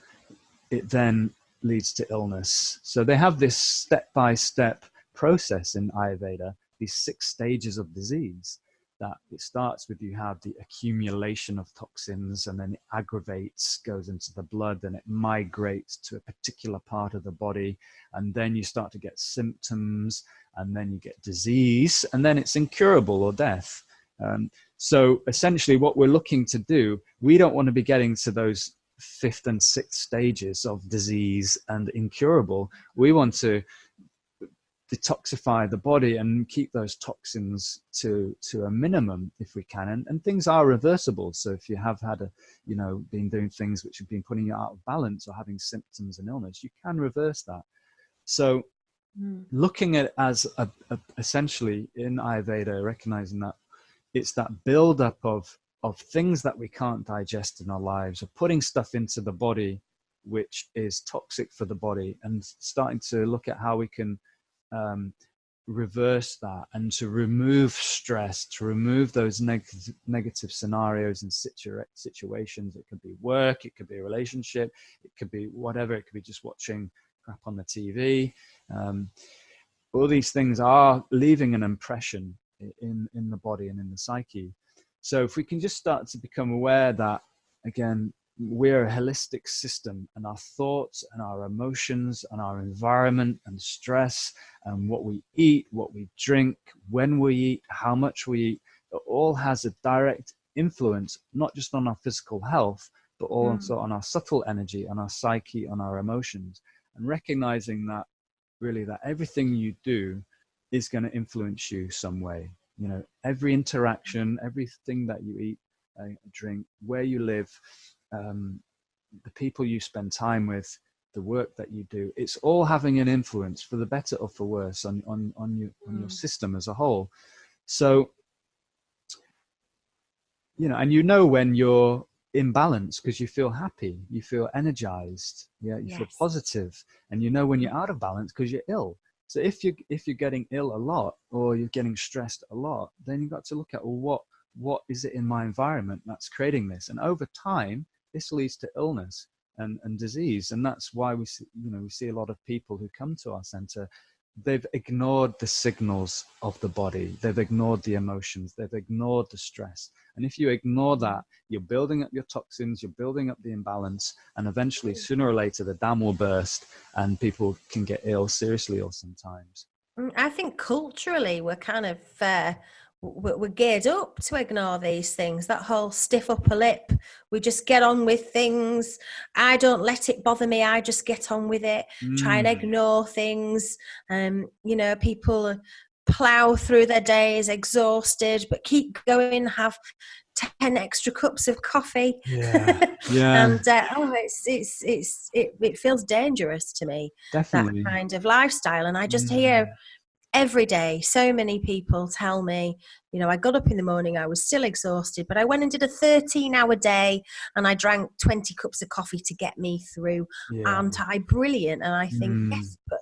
it then leads to illness. So they have this step-by-step process in Ayurveda, these 6 stages of disease. That it starts with, you have the accumulation of toxins, and then it aggravates, goes into the blood, and it migrates to a particular part of the body, and then you start to get symptoms, and then you get disease, and then it's incurable or death. So essentially what we're looking to do, we don't want to be getting to those 5th and 6th stages of disease and incurable. We want to detoxify the body and keep those toxins to a minimum if we can, and things are reversible. So if you have had been doing things which have been putting you out of balance or having symptoms and illness, you can reverse that. So looking at it as essentially in Ayurveda, recognizing that it's that buildup of things that we can't digest in our lives, of putting stuff into the body which is toxic for the body, and starting to look at how we can reverse that, and to remove stress, to remove those negative scenarios and situations. It could be work, it could be a relationship, it could be whatever, it could be just watching crap on the TV. All these things are leaving an impression in the body and in the psyche. So if we can just start to become aware that, again, we're a holistic system, and our thoughts and our emotions and our environment and stress and what we eat, what we drink, when we eat, how much we eat, it all has a direct influence, not just on our physical health, but also on our subtle energy, on our psyche, on our emotions. And recognizing that really, that everything you do is going to influence you some way. You know, every interaction, everything that you eat, drink, where you live, the people you spend time with, the work that you do, it's all having an influence, for the better or for worse, on your system as a whole. So, you know, and you know when you're in balance because you feel happy, you feel energized, you feel positive, and you know when you're out of balance because you're ill. So if you're getting ill a lot, or you're getting stressed a lot, then you've got to look at, well, what is it in my environment that's creating this? And over time, this leads to illness and disease. And that's why we see a lot of people who come to our center. They've ignored the signals of the body. They've ignored the emotions. They've ignored the stress. And if you ignore that, you're building up your toxins, you're building up the imbalance, and eventually, sooner or later, the dam will burst and people can get ill, seriously ill sometimes. I think culturally we're kind of we're geared up to ignore these things. That whole stiff upper lip, we just get on with things. I don't let it bother me, I just get on with it. Try and ignore things. You know, people plow through their days exhausted but keep going, have 10 extra cups of coffee. And it feels dangerous to me. Definitely. That kind of lifestyle. And I just hear every day so many people tell me, you know, I got up in the morning, I was still exhausted, but I went and did a 13-hour day and I drank 20 cups of coffee to get me through. Aren't I brilliant? And I think, yes, but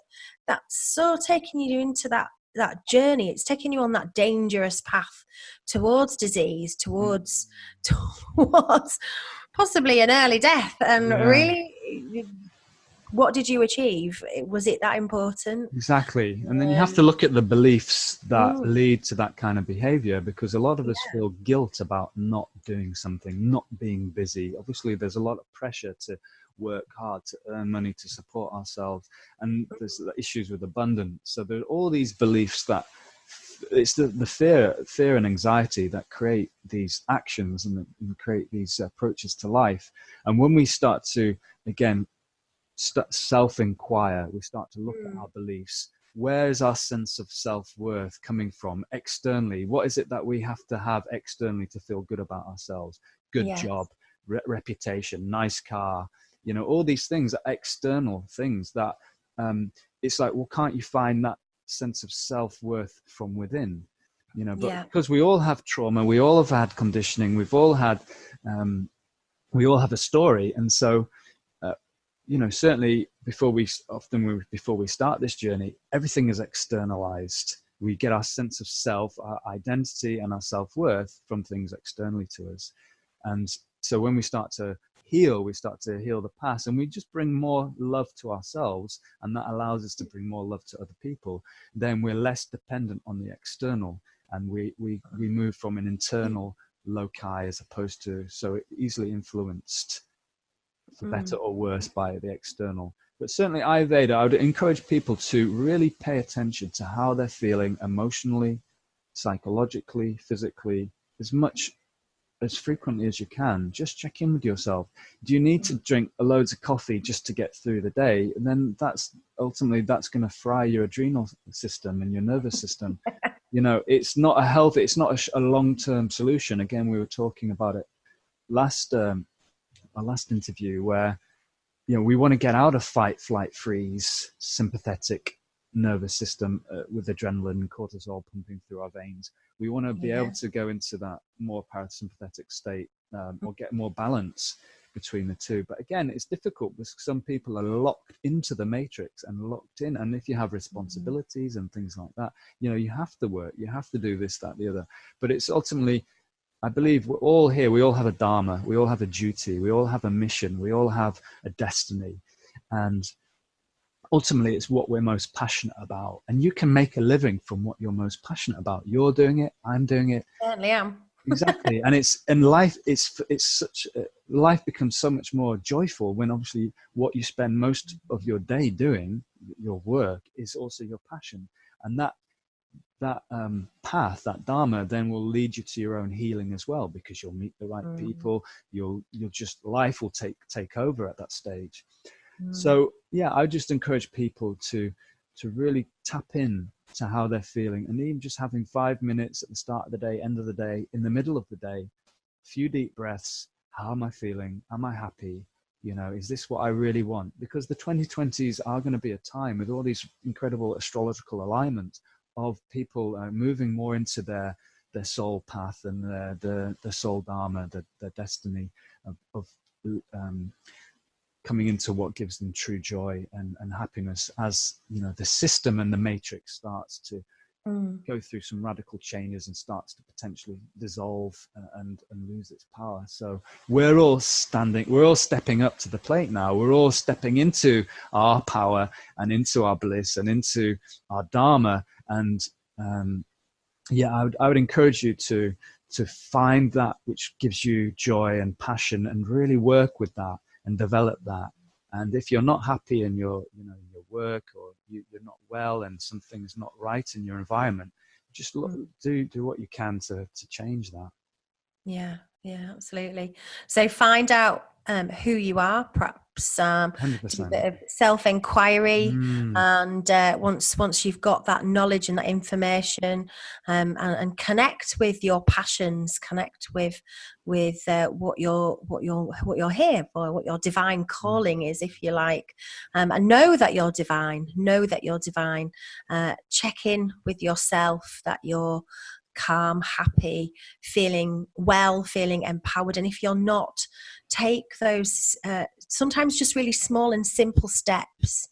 that's so taking you into that journey. It's taking you on that dangerous path towards disease, towards possibly an early death. And really, what did you achieve? Was it that important? Exactly. And then you have to look at the beliefs that lead to that kind of behavior, because a lot of us feel guilt about not doing something, not being busy. Obviously, there's a lot of pressure to work hard, to earn money, to support ourselves. And there's issues with abundance. So there are all these beliefs that it's the fear and anxiety that create these actions and create these approaches to life. And when we start to, again, self-inquire, we start to look at our beliefs. Where is our sense of self-worth coming from externally? What is it that we have to have externally to feel good about ourselves? Good job, reputation, nice car, you know, all these things are external things that it's like, well, can't you find that sense of self-worth from within? You know, but because we all have trauma, we all have had conditioning, we all have a story. And so you know, certainly before we start this journey, everything is externalized. We get our sense of self, our identity, and our self-worth from things externally to us. And so when we start to heal the past, and we just bring more love to ourselves, and that allows us to bring more love to other people. Then we're less dependent on the external, and we move from an internal loci as opposed to so easily influenced, for better or worse, by the external. But certainly Ayurveda, I would encourage people to really pay attention to how they're feeling emotionally, psychologically, physically, as frequently as you can. Just check in with yourself. Do you need to drink loads of coffee just to get through the day? And then that's going to fry your adrenal system and your nervous system. You know, it's not a long-term solution. Again, we were talking about it our last interview, where, you know, we want to get out of fight, flight, freeze, sympathetic nervous system with adrenaline and cortisol pumping through our veins. We want to be able to go into that more parasympathetic state, or get more balance between the two. But again, it's difficult because some people are locked into the matrix and locked in. And if you have responsibilities and things like that, you know, you have to work, you have to do this, that, the other. But it's ultimately, I believe we're all here. We all have a dharma. We all have a duty. We all have a mission. We all have a destiny. And ultimately, it's what we're most passionate about. And you can make a living from what you're most passionate about. You're doing it. I'm doing it. Certainly am. Exactly. And life, it's such, life becomes so much more joyful when obviously what you spend most of your day doing, your work, is also your passion. And that path, that dharma, then will lead you to your own healing as well, because you'll meet the right people. You'll just, life will take over at that stage. So yeah, I just encourage people to really tap in to how they're feeling, and even just having 5 minutes at the start of the day, end of the day, in the middle of the day, a few deep breaths. How am I feeling? Am I happy? You know, is this what I really want? Because the 2020s are going to be a time with all these incredible astrological alignments of people moving more into their soul path and the soul dharma, their destiny of coming into what gives them true joy and happiness, as you know, the system and the matrix starts to go through some radical changes and starts to potentially dissolve and lose its power. So we're all stepping up to the plate now. We're all stepping into our power and into our bliss and into our dharma. And yeah, I would encourage you to find that which gives you joy and passion, and really work with that and develop that. And if you're not happy in your work, or you're not well and something is not right in your environment, just do what you can to change that. Yeah, absolutely. So find out who you are, perhaps do a bit of self-inquiry, and once you've got that knowledge and that information, and connect with your passions, connect with what you're here for, what your divine calling is, if you like, and know that you're divine. Check in with yourself that you're calm, happy, feeling well, feeling empowered. And if you're not, take those sometimes just really small and simple steps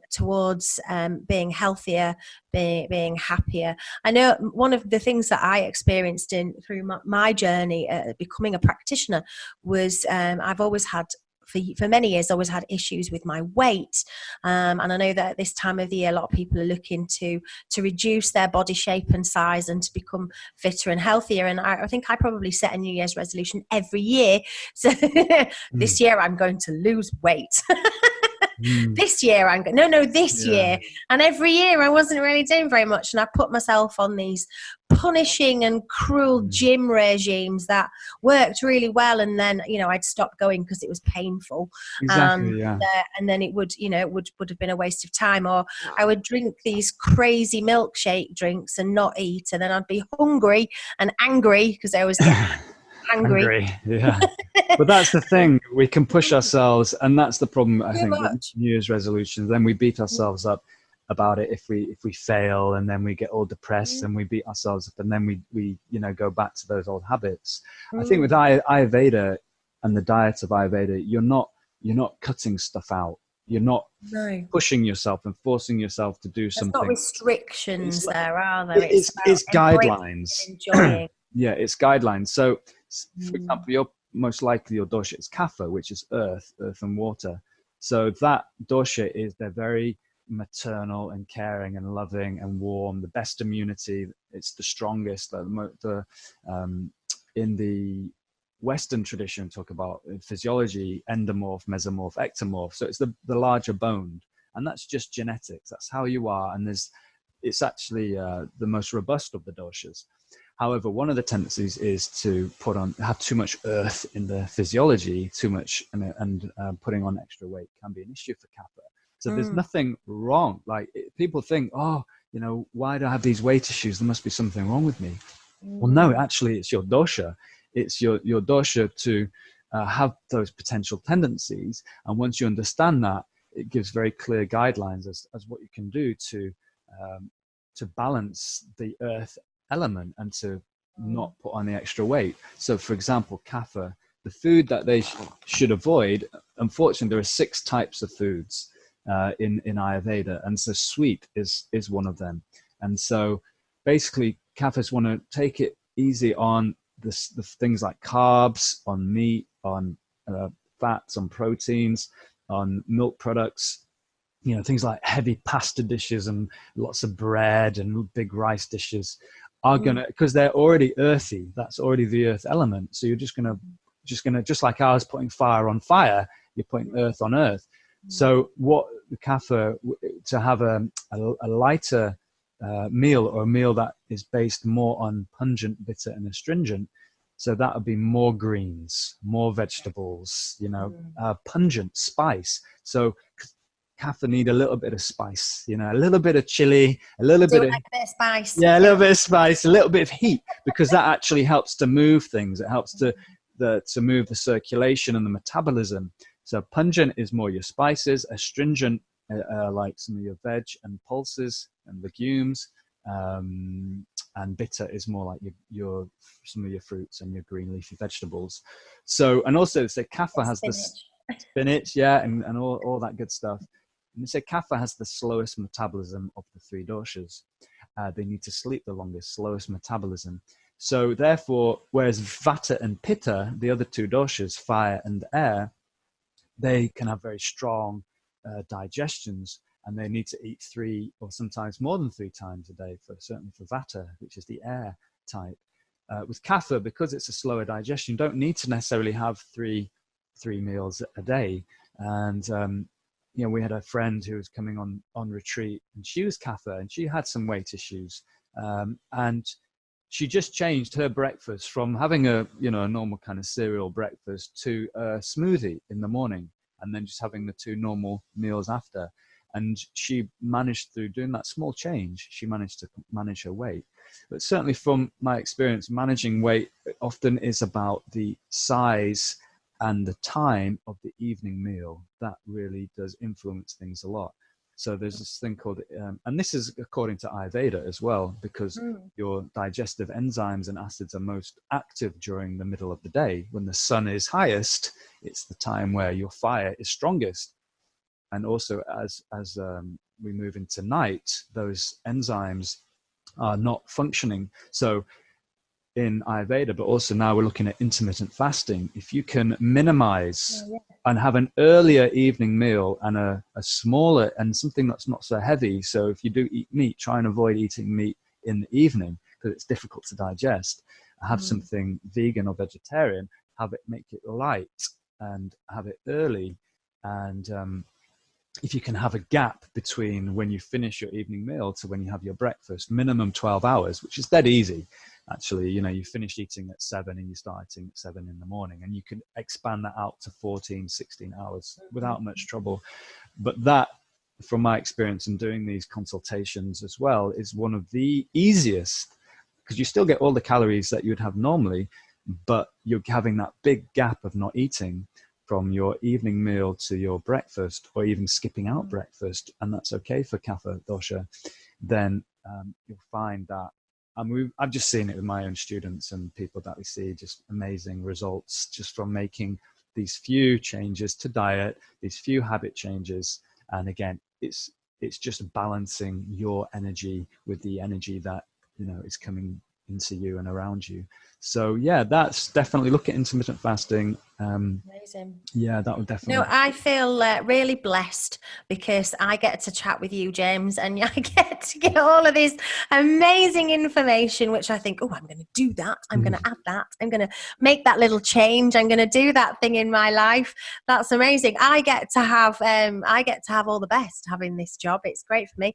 towards being healthier, being happier. I know one of the things that I experienced through my journey becoming a practitioner was I've always had, for many years, I always had issues with my weight, and I know that at this time of the year a lot of people are looking to reduce their body shape and size and to become fitter and healthier. And I think I probably set a New Year's resolution every year. So this year I'm going to lose weight. This year year. And every year I wasn't really doing very much, and I put myself on these punishing and cruel gym regimes that worked really well, and then I'd stop going because it was painful. Exactly, and then it would have been a waste of time, or I would drink these crazy milkshake drinks and not eat, and then I'd be hungry and angry because I was getting angry. Yeah. But that's the thing, we can push ourselves, and that's the problem, I think, with New Year's resolutions. Then we beat ourselves up about it if we fail, and then we get all depressed and we beat ourselves up, and then we go back to those old habits. I think with Ayurveda and the diet of Ayurveda, you're not cutting stuff out. You're not pushing yourself and forcing yourself to do something. There's not restrictions there, are there? It's guidelines. Enjoying. Yeah, it's guidelines. So, for example, you're most likely your dosha is kapha, which is earth and water. So that dosha they're very maternal and caring and loving and warm, the best immunity. It's the strongest. In the Western tradition, talk about physiology, endomorph, mesomorph, ectomorph. So it's the larger boned, and that's just genetics. That's how you are, and it's actually the most robust of the doshas. However, one of the tendencies is to have too much earth in the physiology, too much, and putting on extra weight can be an issue for kapha. So there's nothing wrong. Like, people think, why do I have these weight issues? There must be something wrong with me. Well, no, actually, it's your dosha. It's your dosha to have those potential tendencies. And once you understand that, it gives very clear guidelines as what you can do to balance the earth element and to not put on the extra weight. So for example, kapha, the food that they should avoid, unfortunately there are 6 types of foods in Ayurveda, and so sweet is one of them. And so basically kaphas want to take it easy on the things like carbs, on meat, on fats, on proteins, on milk products, things like heavy pasta dishes and lots of bread and big rice dishes are because they're already earthy. That's already the earth element. So you're just like ours, putting fire on fire, you're putting earth on earth. So what the kapha, to have a lighter meal, or a meal that is based more on pungent, bitter and astringent. So that would be more greens, more vegetables, pungent spice. So kapha need a little bit of spice, a little bit of chili, a little bit of spice. Yeah, a little bit of spice, a little bit of heat, because that actually helps to move things. It helps to move the circulation and the metabolism. So pungent is more your spices, astringent like some of your veg and pulses and legumes, and bitter is more like your some of your fruits and your green leafy vegetables. So, and also say kapha has the spinach, and all that good stuff. And they say kapha has the slowest metabolism of the 3 doshas. They need to sleep the longest, slowest metabolism. So therefore, whereas vata and pitta, the other 2 doshas, fire and air, they can have very strong digestions, and they need to eat 3 or sometimes more than 3 times a day, certainly for vata, which is the air type. With kapha, because it's a slower digestion, you don't need to necessarily have three meals a day. And we had a friend who was coming on retreat, and she was kapha, and she had some weight issues, and she just changed her breakfast from having a normal kind of cereal breakfast to a smoothie in the morning, and then just having the 2 normal meals after. And she managed, through doing that small change, she managed to manage her weight. But certainly from my experience, managing weight often is about the size and the time of the evening meal. That really does influence things a lot. So there's this thing called, and this is according to Ayurveda as well, because your digestive enzymes and acids are most active during the middle of the day. When the sun is highest, it's the time where your fire is strongest. And also as we move into night, those enzymes are not functioning. So in Ayurveda, but also now we're looking at intermittent fasting. If you can minimize and have an earlier evening meal and a smaller and something that's not so heavy. So if you do eat meat, try and avoid eating meat in the evening because it's difficult to digest. Have something vegan or vegetarian, make it light and have it early. And if you can have a gap between when you finish your evening meal to when you have your breakfast, minimum 12 hours, which is dead easy. Actually, you finish eating at 7 and you start eating at 7 in the morning, and you can expand that out to 14, 16 hours without much trouble. But that, from my experience in doing these consultations as well, is one of the easiest, because you still get all the calories that you would have normally, but you're having that big gap of not eating from your evening meal to your breakfast, or even skipping out breakfast, and that's okay for kapha dosha. Then you'll find that, I've just seen it with my own students and people that we see, just amazing results just from making these few changes to diet, these few habit changes. And again, it's just balancing your energy with the energy that is coming into you and around you. So yeah, that's definitely, look at intermittent fasting. Amazing. Yeah, that would definitely. I feel really blessed because I get to chat with you, James, and I get to get all of this amazing information, which I think, I'm going to do that. I'm going to add that. I'm going to make that little change. I'm going to do that thing in my life. That's amazing. I get to have all the best having this job. It's great for me.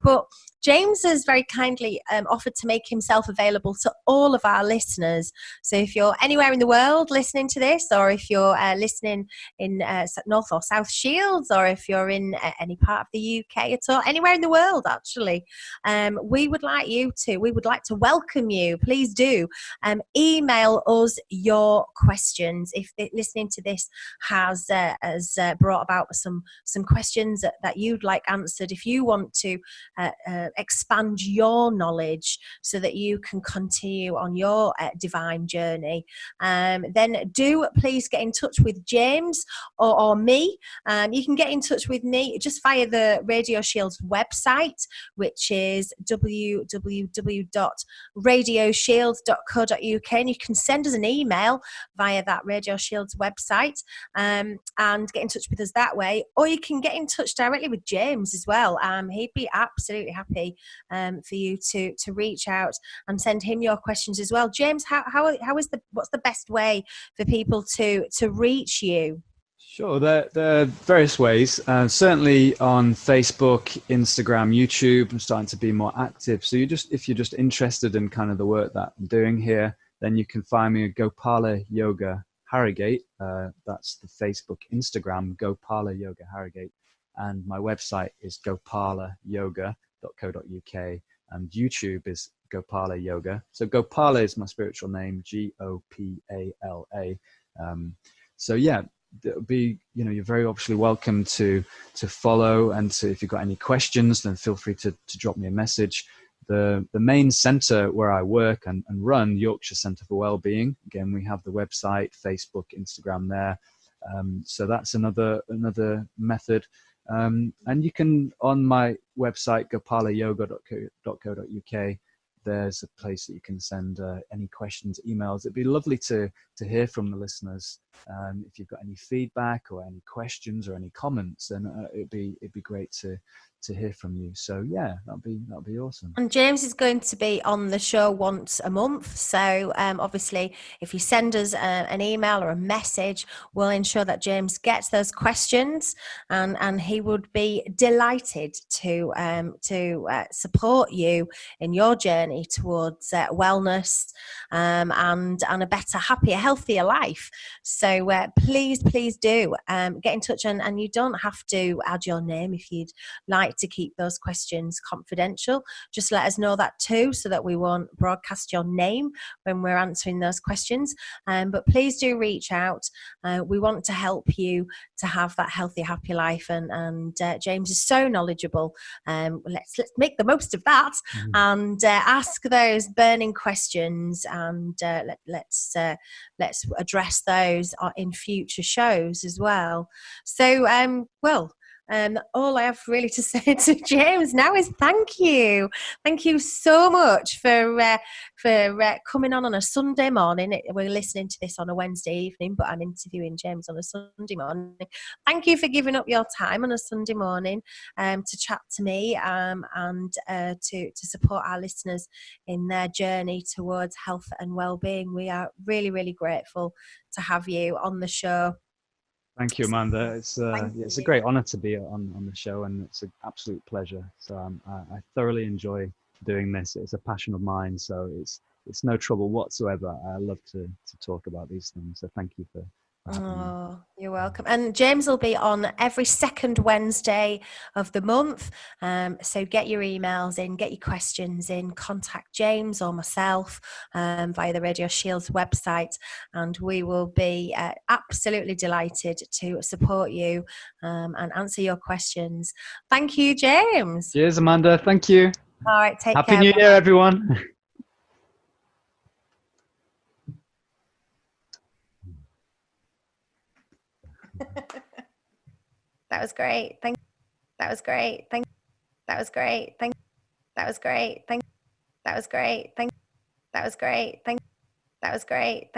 But James has very kindly offered to make himself available to all of our listeners. So if you're anywhere in the world listening to this, this, or if you're listening in North or South Shields, or if you're in any part of the UK at all, anywhere in the world actually, we would like to welcome you. Please do email us your questions. If listening to this has brought about some questions that you'd like answered, if you want to expand your knowledge so that you can continue on your divine journey, then do please get in touch with James or me. You can get in touch with me just via the Radio Shield's website, which is www.radioshield.co.uk, and you can send us an email via that Radio Shield's website, and get in touch with us that way, or you can get in touch directly with James as well. He'd be absolutely happy for you to reach out and send him your questions as well. James, what's the best way for people to reach you? Sure, there are various ways. Certainly on Facebook, Instagram, YouTube, I'm starting to be more active. So if you're just interested in kind of the work that I'm doing here, then you can find me at Gopala Yoga Harrogate. That's the Facebook, Instagram, Gopala Yoga Harrogate. And my website is gopalayoga.co.uk. And YouTube is Gopala Yoga. So Gopala is my spiritual name, Gopala. So yeah, you're very obviously welcome to follow, and if you've got any questions, then feel free to drop me a message. The main centre where I work and run, Yorkshire Centre for Wellbeing. Again, we have the website, Facebook, Instagram there. So that's another method. And you can, on my website, gopalayoga.co.uk, there's a place that you can send any questions, emails. It'd be lovely to hear from the listeners. If you've got any feedback or any questions or any comments, then it'd be great to hear from you. So yeah, that'd be awesome. And James is going to be on the show once a month. So obviously, if you send us an email or a message, we'll ensure that James gets those questions, and he would be delighted to support you in your journey towards wellness and a better, happier, healthier life. So please do get in touch, and you don't have to add your name if you'd like to keep those questions confidential. Just let us know that too, so that we won't broadcast your name when we're answering those questions. But please do reach out. We want to help you to have that healthy, happy life. And James is so knowledgeable. Let's make the most of that, and ask those burning questions, and let's address those in future shows as well. So, all I have really to say to James now is thank you. Thank you so much for coming on a Sunday morning. We're listening to this on a Wednesday evening, but I'm interviewing James on a Sunday morning. Thank you for giving up your time on a Sunday morning to chat to me and to support our listeners in their journey towards health and well-being. We are really, really grateful to have you on the show. Thank you, Amanda. It's a great honor to be on the show, and it's an absolute pleasure. So I thoroughly enjoy doing this. It's a passion of mine, so it's no trouble whatsoever. I love to talk about these things. So thank you for having me. You're welcome. And James will be on every second Wednesday of the month. So get your emails in, get your questions in, contact James or myself via the Radio Shield's website, and we will be absolutely delighted to support you and answer your questions. Thank you, James. Cheers, Amanda. Thank you. All right, take care. Happy New Year, everyone. That was great. That was great. That was great. That was great. That was great. That was great. That was great.